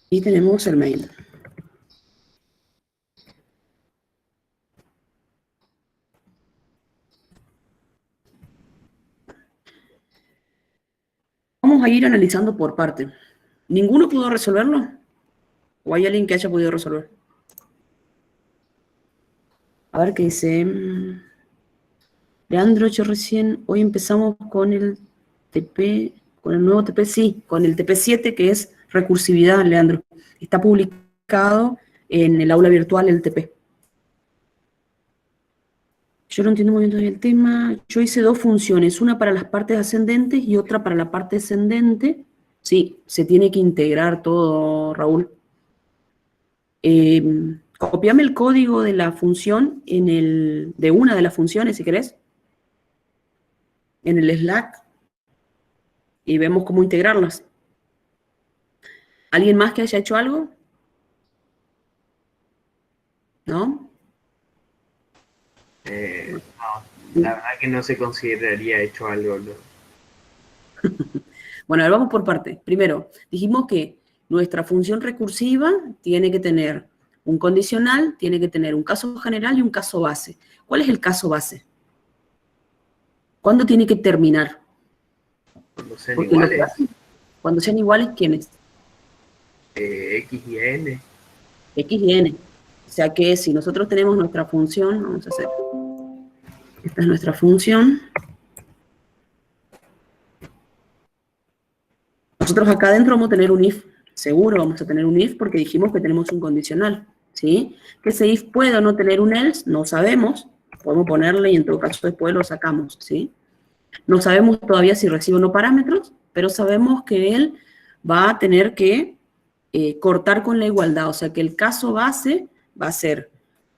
Y tenemos el main. Vamos a ir analizando por parte. ¿Ninguno pudo resolverlo? ¿O hay alguien que haya podido resolver? A ver qué dice. Leandro, yo recién, hoy empezamos con el TP, con el nuevo TP, sí, con el TP7, que es recursividad, Leandro. Está publicado en el aula virtual el TP. Yo no entiendo muy bien todavía el tema. Yo hice dos funciones, una para las partes ascendentes y otra para la parte descendente. Sí, se tiene que integrar todo, Raúl. Copiame el código de la función de una de las funciones, si querés, en el Slack, y vemos cómo integrarlas. ¿Alguien más que haya hecho algo? ¿No? No, la verdad que no se consideraría hecho algo, ¿no? Bueno, a ver, vamos por parte. Primero, dijimos que nuestra función recursiva tiene que tener un condicional, tiene que tener un caso general y un caso base. ¿Cuál es el caso base? ¿Cuándo tiene que terminar? Cuando sean Porque lo que iguales, hace- cuando sean iguales, ¿quiénes? X y N. X y N. O sea que si nosotros tenemos nuestra función, vamos a hacer, esta es nuestra función. Nosotros acá adentro vamos a tener un if, seguro vamos a tener un if porque dijimos que tenemos un condicional, ¿sí? Que ese if puede o no tener un else, no sabemos, podemos ponerle y en todo caso después lo sacamos, ¿sí? No sabemos todavía si recibe o no parámetros, pero sabemos que él va a tener que cortar con la igualdad, o sea que el caso base va a ser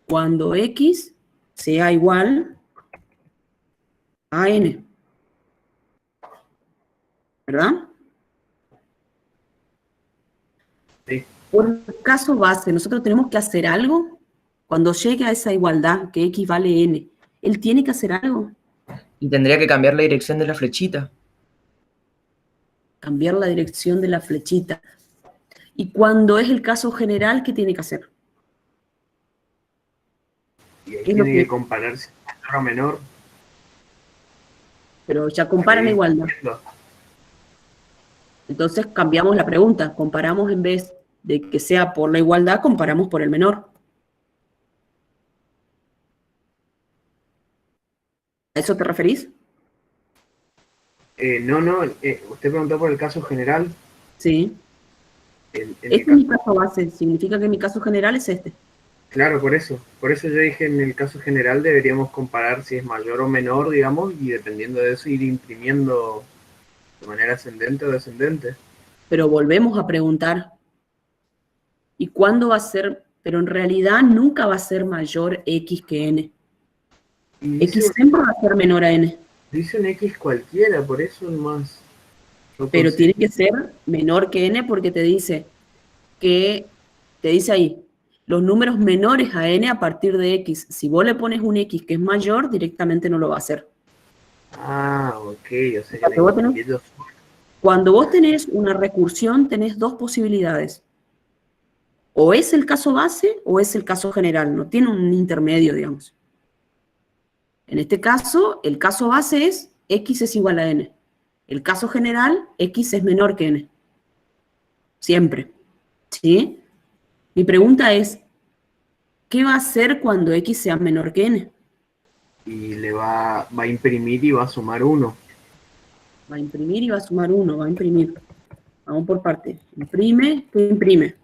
cuando x sea igual a n, ¿verdad? Sí. Por el caso base, nosotros tenemos que hacer algo cuando llegue a esa igualdad, que x vale n. Él tiene que hacer algo, Y tendría que cambiar la dirección de la flechita. cambiar la dirección de la flechita. Y cuando es el caso general, ¿qué tiene que hacer? Y ahí ¿Qué es lo tiene que que- comparar si es mayor o menor. Pero ya comparan Ahí igualdad. entiendo. Entonces cambiamos la pregunta, comparamos en vez de que sea por la igualdad, comparamos por el menor. ¿A eso te referís? No, no, usted preguntó por el caso general. Sí. En el Este es caso, mi caso base, significa que mi caso general es este. claro, por eso yo dije en el caso general deberíamos comparar si es mayor o menor, digamos, y dependiendo de eso ir imprimiendo de manera ascendente o descendente. Pero volvemos a preguntar, ¿y cuándo va a ser? Pero en realidad nunca va a ser mayor X que N. Y X siempre va a ser menor a N, dice un X cualquiera, por eso nomás. No pero consigo. tiene que ser menor que N porque te dice ahí, los números menores a N a partir de X. Si vos le pones un X que es mayor, directamente no lo va a hacer. Ah, ok, o sea Cuando vos tenés- que ellos- Cuando vos tenés una recursión, tenés dos posibilidades. O es el caso base o es el caso general, no tiene un intermedio, digamos. En este caso, el caso base es X es igual a N. El caso general, X es menor que N. Siempre. ¿Sí? Mi pregunta es, ¿qué va a hacer cuando X sea menor que N? y le va a imprimir y va a sumar 1. Va a imprimir y va a sumar 1, va a imprimir. Vamos por parte. Imprime, ¿qué imprime?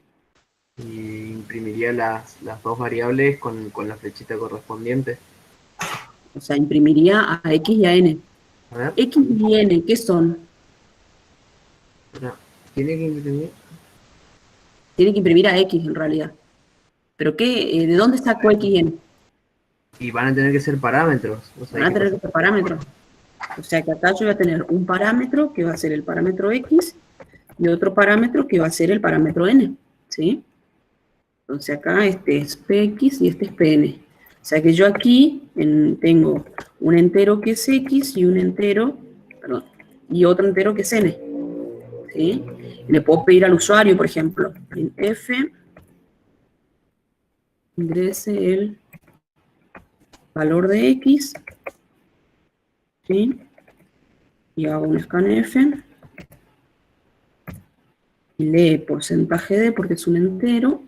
Y imprimiría las dos variables con la flechita correspondiente. O sea, imprimiría a X y a N. A ver, X y N, ¿qué son? no, tiene que imprimir. Tiene que imprimir a X en realidad. ¿Pero qué? ¿De dónde sacó X y N? Y van a tener que ser parámetros. O sea, Van hay a que tener pasar- que ser parámetros. O sea que acá yo voy a tener un parámetro que va a ser el parámetro X y otro parámetro que va a ser el parámetro N. ¿Sí? Entonces acá este es Px y este es Pn. O sea que yo aquí tengo un entero que es X y un entero, perdón, y otro entero que es N. ¿Sí? Le puedo pedir al usuario, por ejemplo, en F, ingrese el valor de X, ¿sí? Y hago un scanf y lee porcentaje de, porque es un entero,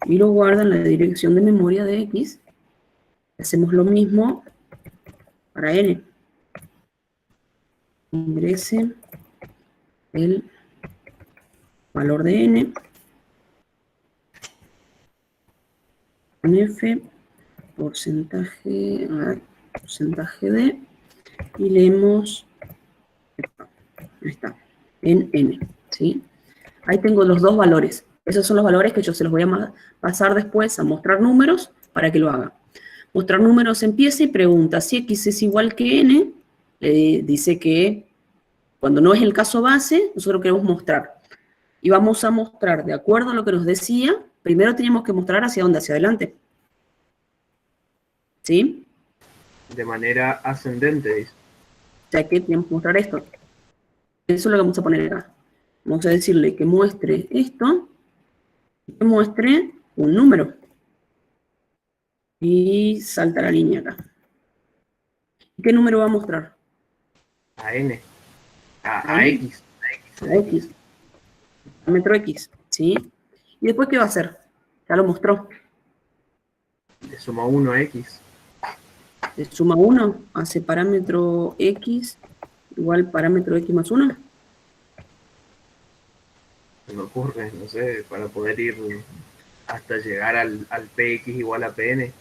y lo guarda en la dirección de memoria de X. Hacemos lo mismo para N. Ingrese el valor de N, F, porcentaje de, y leemos, ahí está, en N, ¿sí? Ahí tengo los dos valores. Esos son los valores que yo se los voy a pasar después a mostrar números para que lo haga. Mostrar números empieza y pregunta si X es igual que N, dice que cuando no es el caso base, nosotros queremos mostrar. Y vamos a mostrar, de acuerdo a lo que nos decía, primero teníamos que mostrar hacia dónde, hacia adelante. ¿Sí? de manera ascendente, dice. O sea que tenemos que mostrar esto. Eso es lo que vamos a poner acá. Vamos a decirle que muestre esto, y que muestre un número. Y salta la línea acá. ¿Qué número va a mostrar? A N. A N. X. A X. Parámetro X, ¿sí? ¿Y después qué va a hacer? Ya lo mostró. Le suma 1 a X. Le suma 1, hace parámetro X igual parámetro X más 1. Se me ocurre, no sé, para poder ir hasta llegar al PX igual a PN.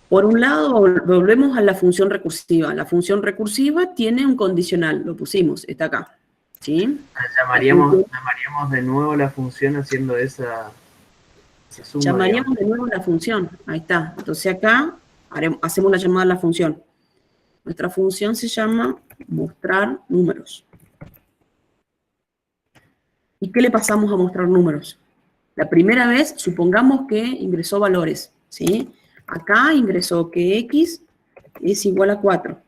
Por un lado, volvemos a la función recursiva. La función recursiva tiene un condicional, lo pusimos, está acá. ¿Sí? Llamaríamos de nuevo la función haciendo esa suma. Llamaríamos Digamos. de nuevo la función, ahí está. Entonces acá hacemos la llamada a la función. Nuestra función se llama mostrar números. ¿Y qué le pasamos a mostrar números? La primera vez, supongamos que ingresó valores, ¿sí? Acá ingresó que X es igual a 4.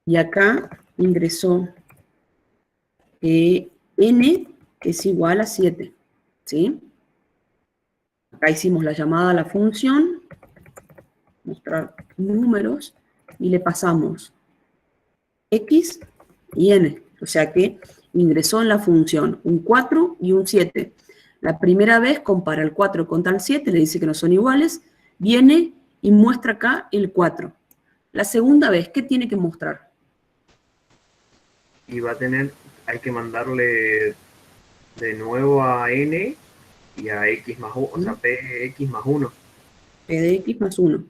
Y acá ingresó n es igual a 7, ¿sí? Acá hicimos la llamada a la función, mostrar números, y le pasamos x y n. O sea que ingresó en la función un 4 y un 7. La primera vez compara el 4 contra el 7, le dice que no son iguales, viene y muestra acá el 4. La segunda vez, ¿qué tiene que mostrar? Y va a tener, hay que mandarle de nuevo a n y a x más 1, o sea, px más 1. P de x más 1.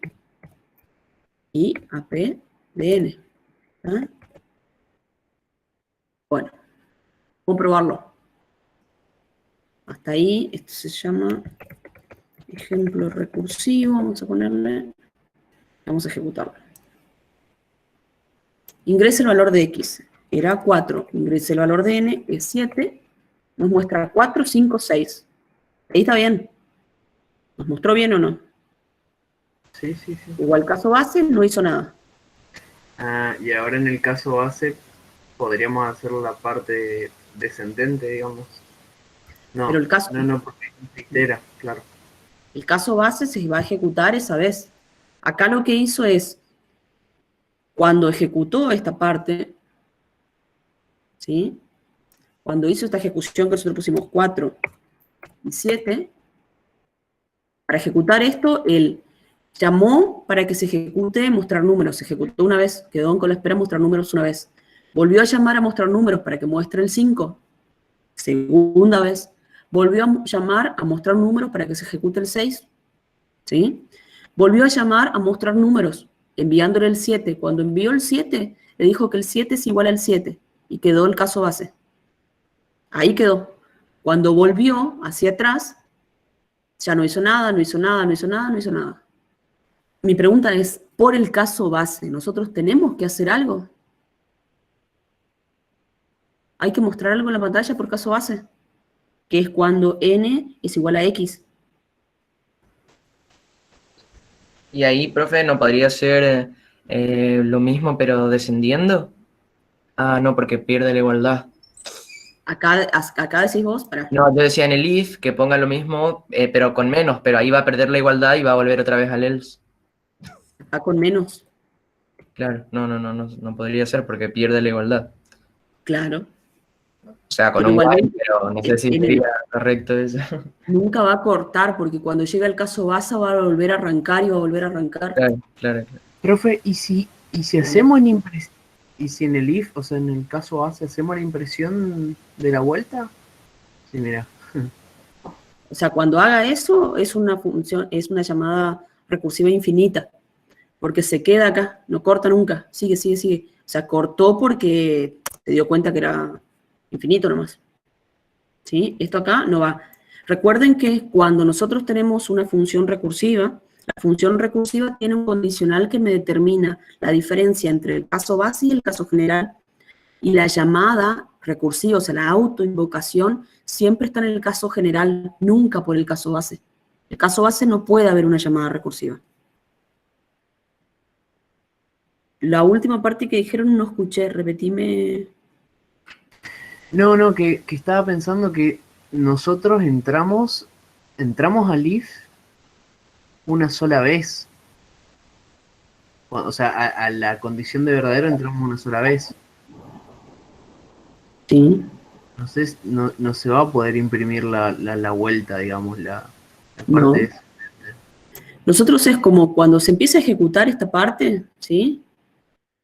Y a P de n. ¿Ah? Bueno, vamos a probarlo. Hasta ahí, esto se llama ejemplo recursivo, vamos a ponerle, vamos a ejecutarlo. Ingrese el valor de x, era 4, ingrese el valor de n, es 7, nos muestra 4, 5, 6. Ahí está bien. ¿Nos mostró bien o no? Sí, sí, sí. Igual caso base, no hizo nada. Ah, y ahora en el caso base podríamos hacer la parte descendente, digamos. No, Pero el caso, no, porque es entera, claro. el caso base se va a ejecutar esa vez. Acá lo que hizo es, cuando ejecutó esta parte, ¿sí? Cuando hizo esta ejecución que nosotros pusimos 4 y 7, para ejecutar esto, él llamó para que se ejecute mostrar números. Se ejecutó una vez, quedó con la espera mostrar números una vez. Volvió a llamar a mostrar números para que muestre el 5. Segunda vez. Volvió a llamar a mostrar números para que se ejecute el 6. ¿Sí? Volvió a llamar a mostrar números, enviándole el 7. Cuando envió el 7, le dijo que el 7 es igual al 7. Y quedó el caso base. Ahí quedó. Cuando volvió hacia atrás, ya no hizo nada, no hizo nada, no hizo nada, no hizo nada. Mi pregunta es, por el caso base, ¿nosotros tenemos que hacer algo? Hay que mostrar algo en la pantalla por caso base, que es cuando n es igual a x. Y ahí, profe, ¿no podría ser lo mismo pero descendiendo? Ah, no, porque pierde la igualdad. Acá decís vos, para. No, yo decía en el if que ponga lo mismo, pero con menos, pero ahí va a perder la igualdad y va a volver otra vez al else. Acá con menos. Claro, no podría ser porque pierde la igualdad. Claro. O sea, con Pero un while, igualmente, pero no sé si en sería correcto eso. nunca va a cortar, porque cuando llega el caso base va a volver a arrancar y va a volver a arrancar. Claro. Profe, ¿y si hacemos y si en el if, o sea, en el caso base, hacemos la impresión de la vuelta? Sí, mira. O sea, cuando haga eso, es una función, es una llamada recursiva infinita, porque se queda acá, no corta nunca, sigue. O sea, cortó porque se dio cuenta que era infinito nomás. ¿Sí? Esto acá no va. Recuerden que cuando nosotros tenemos una función recursiva, la función recursiva tiene un condicional que me determina la diferencia entre el caso base y el caso general. Y la llamada recursiva, o sea, la autoinvocación, siempre está en el caso general, nunca por el caso base. El caso base no puede haber una llamada recursiva. La última parte que dijeron no escuché, repetime. No, que estaba pensando que nosotros entramos al if una sola vez. O sea, a la condición de verdadero entramos una sola vez. Sí. Entonces no se va a poder imprimir la vuelta, digamos, la No. parte esa. Nosotros es como cuando se empieza a ejecutar esta parte, ¿sí?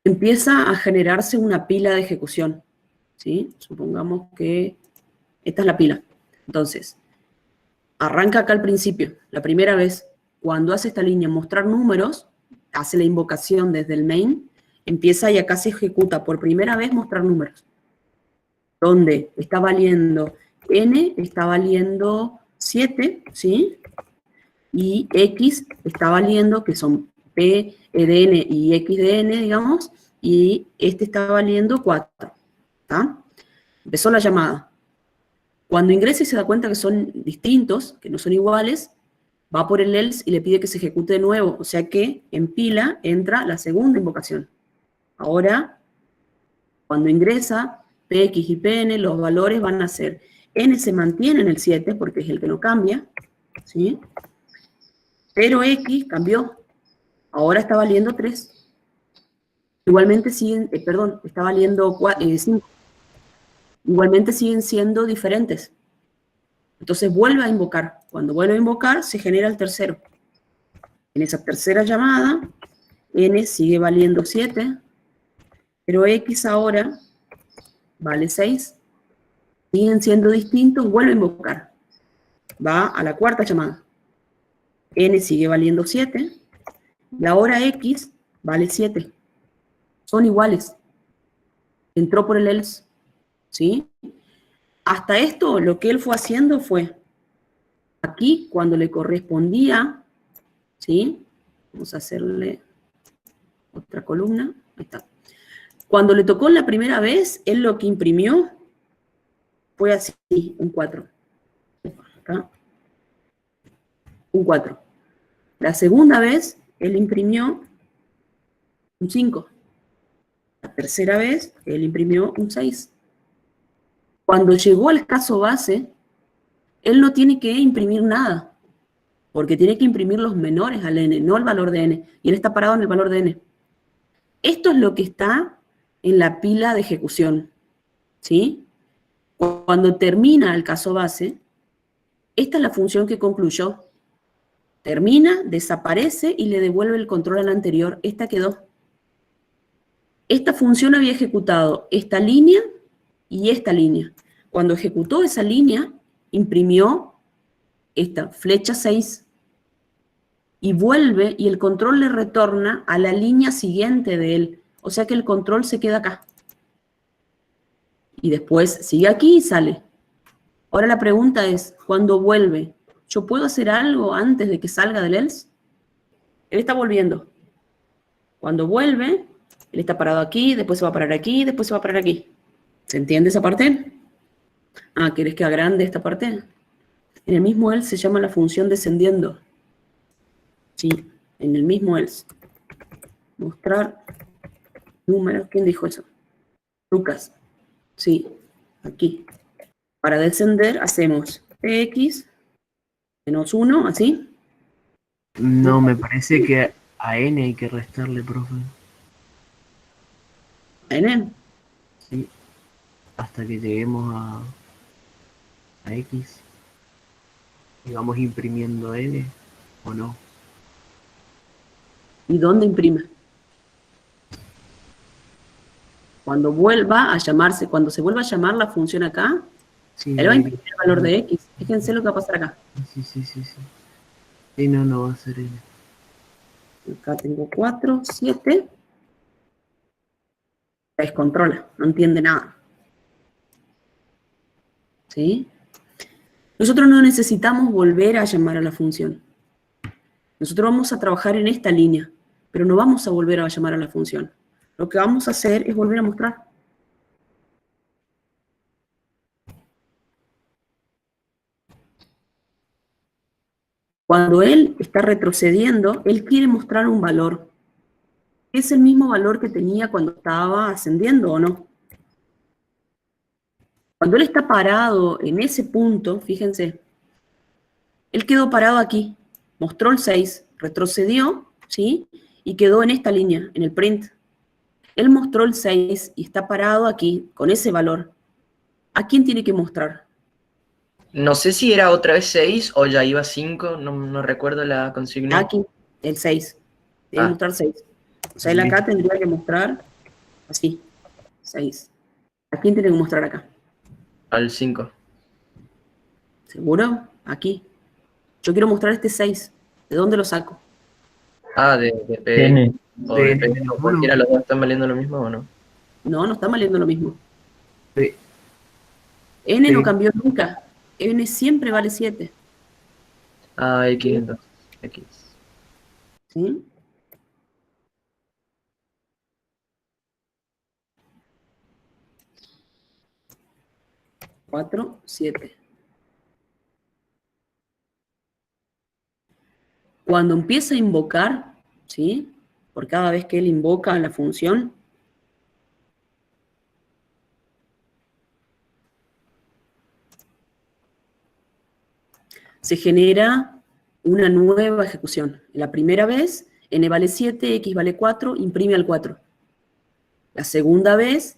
Empieza a generarse una pila de ejecución, ¿sí? Supongamos que esta es la pila. Entonces, arranca acá al principio, la primera vez, cuando hace esta línea mostrar números, hace la invocación desde el main, empieza y acá se ejecuta por primera vez mostrar números. Donde está valiendo n, está valiendo 7, ¿sí? Y x está valiendo, que son p de n y x de n, digamos, y este está valiendo 4, ¿está? Empezó la llamada. Cuando ingresa y se da cuenta que son distintos, que no son iguales, va por el else y le pide que se ejecute de nuevo, o sea que en pila entra la segunda invocación. Ahora, cuando ingresa, Px y Pn, los valores van a ser, n se mantiene en el 7, porque es el que no cambia, ¿sí? Pero x cambió, ahora está valiendo 3. Igualmente siguen, está valiendo 5. Igualmente siguen siendo diferentes. Entonces vuelve a invocar. Cuando vuelve a invocar, se genera el tercero. En esa tercera llamada, n sigue valiendo 7, pero x ahora vale 6. Siguen siendo distintos, vuelve a invocar. Va a la cuarta llamada. N sigue valiendo 7, y ahora x vale 7. Son iguales. Entró por el else, ¿sí? Hasta esto, lo que él fue haciendo fue, aquí, cuando le correspondía, ¿sí? Vamos a hacerle otra columna. Ahí está. Cuando le tocó la primera vez, él lo que imprimió fue así, un 4. Acá. Un 4. La segunda vez, él imprimió un 5. La tercera vez, él imprimió un 6. Cuando llegó al caso base, él no tiene que imprimir nada, porque tiene que imprimir los menores al n, no el valor de n, y él está parado en el valor de n. Esto es lo que está en la pila de ejecución, ¿sí? Cuando termina el caso base, esta es la función que concluyó. Termina, desaparece y le devuelve el control al anterior. Esta quedó. Esta función había ejecutado esta línea y esta línea. Cuando ejecutó esa línea, imprimió esta flecha 6 y vuelve y el control le retorna a la línea siguiente de él. O sea que el control se queda acá. Y después sigue aquí y sale. Ahora la pregunta es, cuando vuelve, ¿yo puedo hacer algo antes de que salga del else? Él está volviendo. Cuando vuelve, él está parado aquí, después se va a parar aquí, después se va a parar aquí. ¿Se entiende esa parte? Ah, ¿querés que agrande esta parte? En el mismo else se llama la función descendiendo. Sí, en el mismo else. Mostrar números. ¿Quién dijo eso? Lucas. Sí, aquí. Para descender hacemos px menos 1, así. No, me parece que a n hay que restarle, profe. N. Sí. Hasta que lleguemos a x. Y vamos imprimiendo n, ¿o no? ¿Y dónde imprime? Cuando vuelva a llamarse, cuando se vuelva a llamar la función acá, Sí, él va a imprimir el valor de x. Fíjense lo que va a pasar acá. sí. Y no va a ser n. Acá tengo 4, 7. Se descontrola, no entiende nada. ¿Sí? Nosotros no necesitamos volver a llamar a la función. Nosotros vamos a trabajar en esta línea, pero no vamos a volver a llamar a la función. Lo que vamos a hacer es volver a mostrar. Cuando él está retrocediendo, él quiere mostrar un valor. ¿Es el mismo valor que tenía cuando estaba ascendiendo o no? Cuando él está parado en ese punto, fíjense, él quedó parado aquí, mostró el 6, retrocedió, ¿sí? Y quedó en esta línea, en el print. Él mostró el 6 y está parado aquí, con ese valor. ¿A quién tiene que mostrar? No sé si era otra vez 6 o ya iba 5, no recuerdo la consigna. Aquí, el 6. Tiene que mostrar 6. O sea, él acá tendría que mostrar así, 6. ¿A quién tiene que mostrar acá? Al 5. ¿Seguro? Aquí. Yo quiero mostrar este 6. ¿De dónde lo saco? Ah, de P. N. O de P, o cualquiera de los dos están valiendo lo mismo o no. No, no está valiendo lo mismo. Sí. N Sí. no cambió nunca. N siempre vale 7. Ah, X entonces. X. ¿Sí? Cuatro, 7. Cuando empieza a invocar, ¿sí? Por cada vez que él invoca la función, se genera una nueva ejecución. La primera vez, n vale 7, x vale 4, imprime al 4. La segunda vez,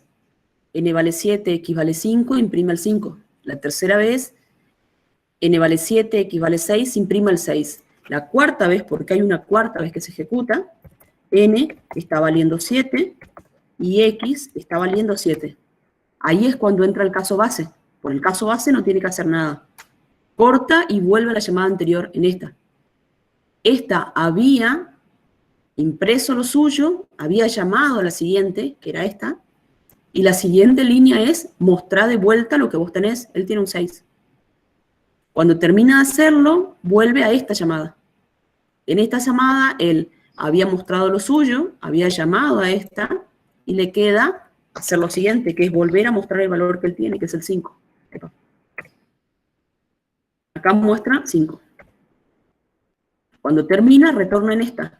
n vale 7, x vale 5, imprime al 5. La tercera vez, n vale 7, x vale 6, imprime al 6. La cuarta vez, porque hay una cuarta vez que se ejecuta, n está valiendo 7 y x está valiendo 7. Ahí es cuando entra el caso base. Por el caso base no tiene que hacer nada. Corta y vuelve a la llamada anterior en esta. Esta había impreso lo suyo, había llamado a la siguiente, que era esta, y la siguiente línea es mostrar de vuelta lo que vos tenés. Él tiene un 6. Cuando termina de hacerlo, vuelve a esta llamada. En esta llamada, él había mostrado lo suyo, había llamado a esta, y le queda hacer lo siguiente, que es volver a mostrar el valor que él tiene, que es el 5. Acá muestra 5. Cuando termina, retorna en esta.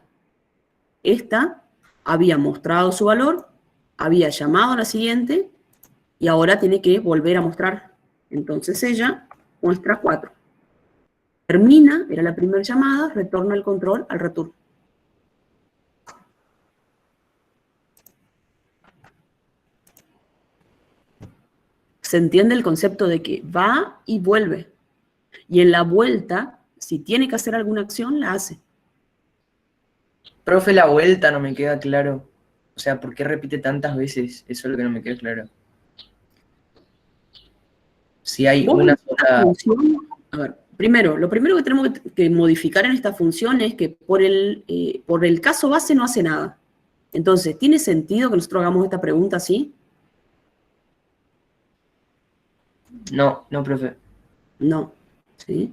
Esta había mostrado su valor, había llamado a la siguiente, y ahora tiene que volver a mostrar. Entonces ella muestra 4. Termina, era la primera llamada, retorna el control al return. Se entiende el concepto de que va y vuelve. Y en la vuelta, si tiene que hacer alguna acción, la hace. Profe, la vuelta no me queda claro. O sea, ¿por qué repite tantas veces? Eso es lo que no me queda claro. Si hay una sola... función, a ver, primero, lo primero que tenemos que modificar en esta función es que por el caso base no hace nada. Entonces, ¿tiene sentido que nosotros hagamos esta pregunta así? No, profe. No, ¿sí?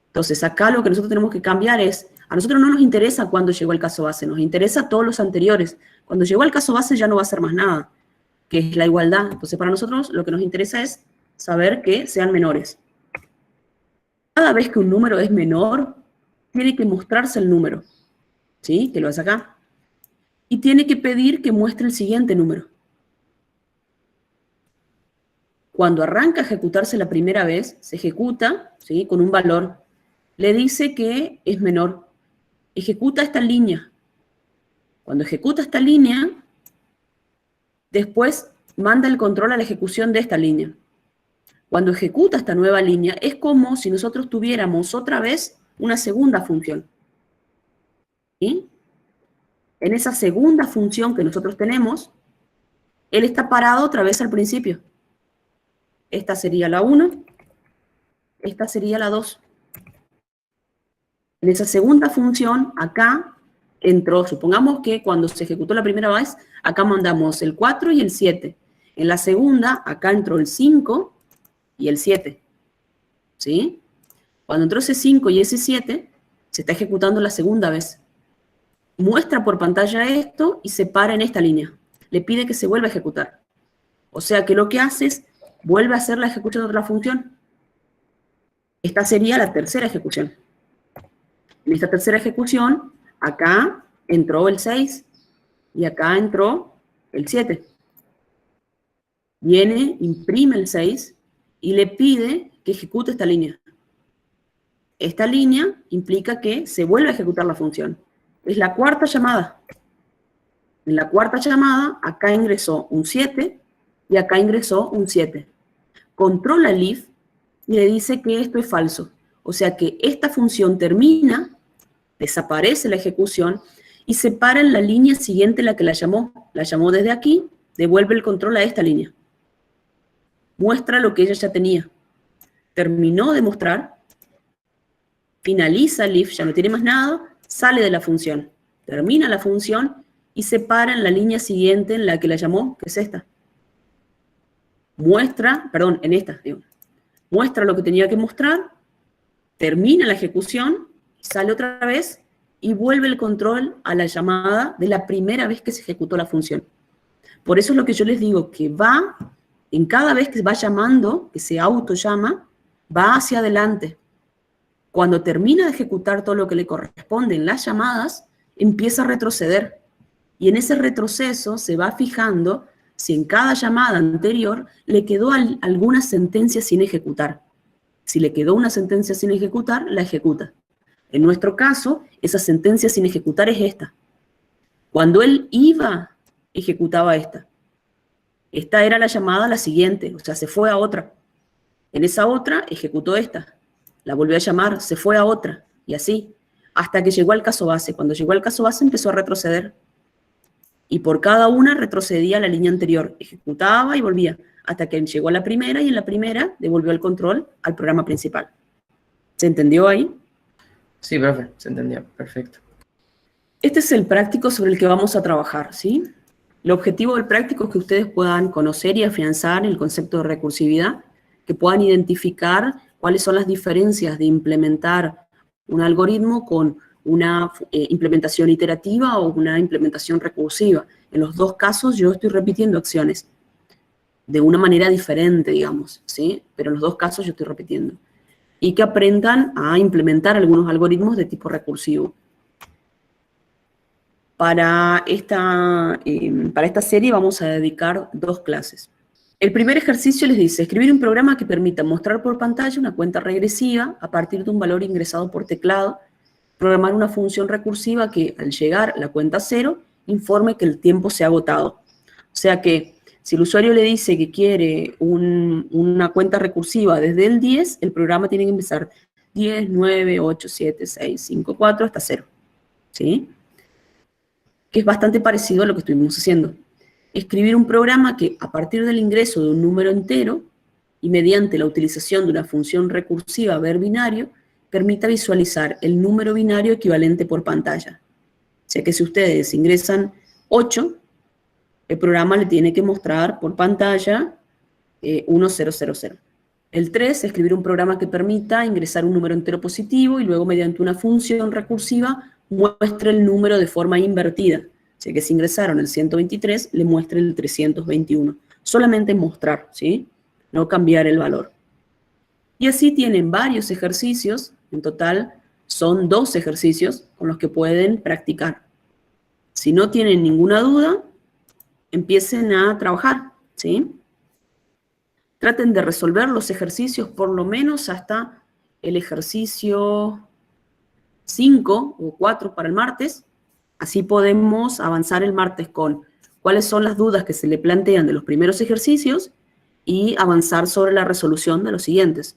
Entonces, acá lo que nosotros tenemos que cambiar es, a nosotros no nos interesa cuándo llegó el caso base, nos interesa todos los anteriores. Cuando llegó el caso base ya no va a hacer más nada, que es la igualdad. Entonces, para nosotros lo que nos interesa es saber que sean menores. Cada vez que un número es menor, tiene que mostrarse el número, ¿sí? Que lo hace acá. Y tiene que pedir que muestre el siguiente número. Cuando arranca a ejecutarse la primera vez, se ejecuta, ¿sí? Con un valor. Le dice que es menor. Ejecuta esta línea. Cuando ejecuta esta línea, después manda el control a la ejecución de esta línea. Cuando ejecuta esta nueva línea, es como si nosotros tuviéramos otra vez una segunda función. ¿Sí? En esa segunda función que nosotros tenemos, él está parado otra vez al principio. Esta sería la 1, esta sería la 2. En esa segunda función, acá entró, supongamos que cuando se ejecutó la primera vez, acá mandamos el 4 y el 7. En la segunda, acá entró el 5 y el 7. ¿Sí? Cuando entró ese 5 y ese 7, se está ejecutando la segunda vez. Muestra por pantalla esto y se para en esta línea. Le pide que se vuelva a ejecutar. O sea que lo que hace es, vuelve a hacer la ejecución de otra función. Esta sería la tercera ejecución. En esta tercera ejecución, acá entró el 6 y acá entró el 7. Viene, imprime el 6 y le pide que ejecute esta línea. Esta línea implica que se vuelve a ejecutar la función. Es la cuarta llamada. En la cuarta llamada, acá ingresó un 7 y acá ingresó un 7. Controla el if y le dice que esto es falso. O sea que esta función termina, desaparece la ejecución y se para en la línea siguiente la que la llamó. La llamó desde aquí, devuelve el control a esta línea. Muestra lo que ella ya tenía. Terminó de mostrar, finaliza el if, ya no tiene más nada, sale de la función. Termina la función y se para en la línea siguiente en la que la llamó, que es esta. Muestra, perdón, en esta, digo. Muestra lo que tenía que mostrar, termina la ejecución, sale otra vez y vuelve el control a la llamada de la primera vez que se ejecutó la función. Por eso es lo que yo les digo, que va, en cada vez que va llamando, que se autollama, va hacia adelante. Cuando termina de ejecutar todo lo que le corresponde en las llamadas, empieza a retroceder. Y en ese retroceso se va fijando si en cada llamada anterior le quedó alguna sentencia sin ejecutar. Si le quedó una sentencia sin ejecutar, la ejecuta. En nuestro caso, esa sentencia sin ejecutar es esta. Cuando él iba, ejecutaba esta. Esta era la llamada a la siguiente, o sea, se fue a otra. En esa otra, ejecutó esta. La volvió a llamar, se fue a otra, y así, hasta que llegó al caso base. Cuando llegó al caso base, empezó a retroceder. Y por cada una retrocedía a la línea anterior. Ejecutaba y volvía, hasta que llegó a la primera, y en la primera devolvió el control al programa principal. ¿Se entendió ahí? Sí, profe, se entendió. Perfecto. Este es el práctico sobre el que vamos a trabajar, ¿sí? El objetivo del práctico es que ustedes puedan conocer y afianzar el concepto de recursividad, que puedan identificar cuáles son las diferencias de implementar un algoritmo con una implementación iterativa o una implementación recursiva. En los dos casos yo estoy repitiendo acciones de una manera diferente, digamos, ¿sí? Pero en los dos casos yo estoy repitiendo. Y que aprendan a implementar algunos algoritmos de tipo recursivo. Para esta serie vamos a dedicar 2 clases. El primer ejercicio les dice, escribir un programa que permita mostrar por pantalla una cuenta regresiva a partir de un valor ingresado por teclado, programar una función recursiva que al llegar a la cuenta 0 informe que el tiempo se ha agotado. O sea que si el usuario le dice que quiere una cuenta recursiva desde el 10, el programa tiene que empezar 10, 9, 8, 7, 6, 5, 4 hasta 0. ¿Sí? Que es bastante parecido a lo que estuvimos haciendo. Escribir un programa que, a partir del ingreso de un número entero y mediante la utilización de una función recursiva ver binario, permita visualizar el número binario equivalente por pantalla. O sea que si ustedes ingresan 8, el programa le tiene que mostrar por pantalla 1000. El 3, escribir un programa que permita ingresar un número entero positivo y luego mediante una función recursiva muestre el número de forma invertida. O sea que si ingresaron el 123, le muestre el 321. Solamente mostrar, ¿sí? No cambiar el valor. Y así tienen varios ejercicios. En total son 2 ejercicios con los que pueden practicar. Si no tienen ninguna duda, empiecen a trabajar, ¿sí? Traten de resolver los ejercicios por lo menos hasta el ejercicio 5 o 4 para el martes. Así podemos avanzar el martes con cuáles son las dudas que se le plantean de los primeros ejercicios y avanzar sobre la resolución de los siguientes.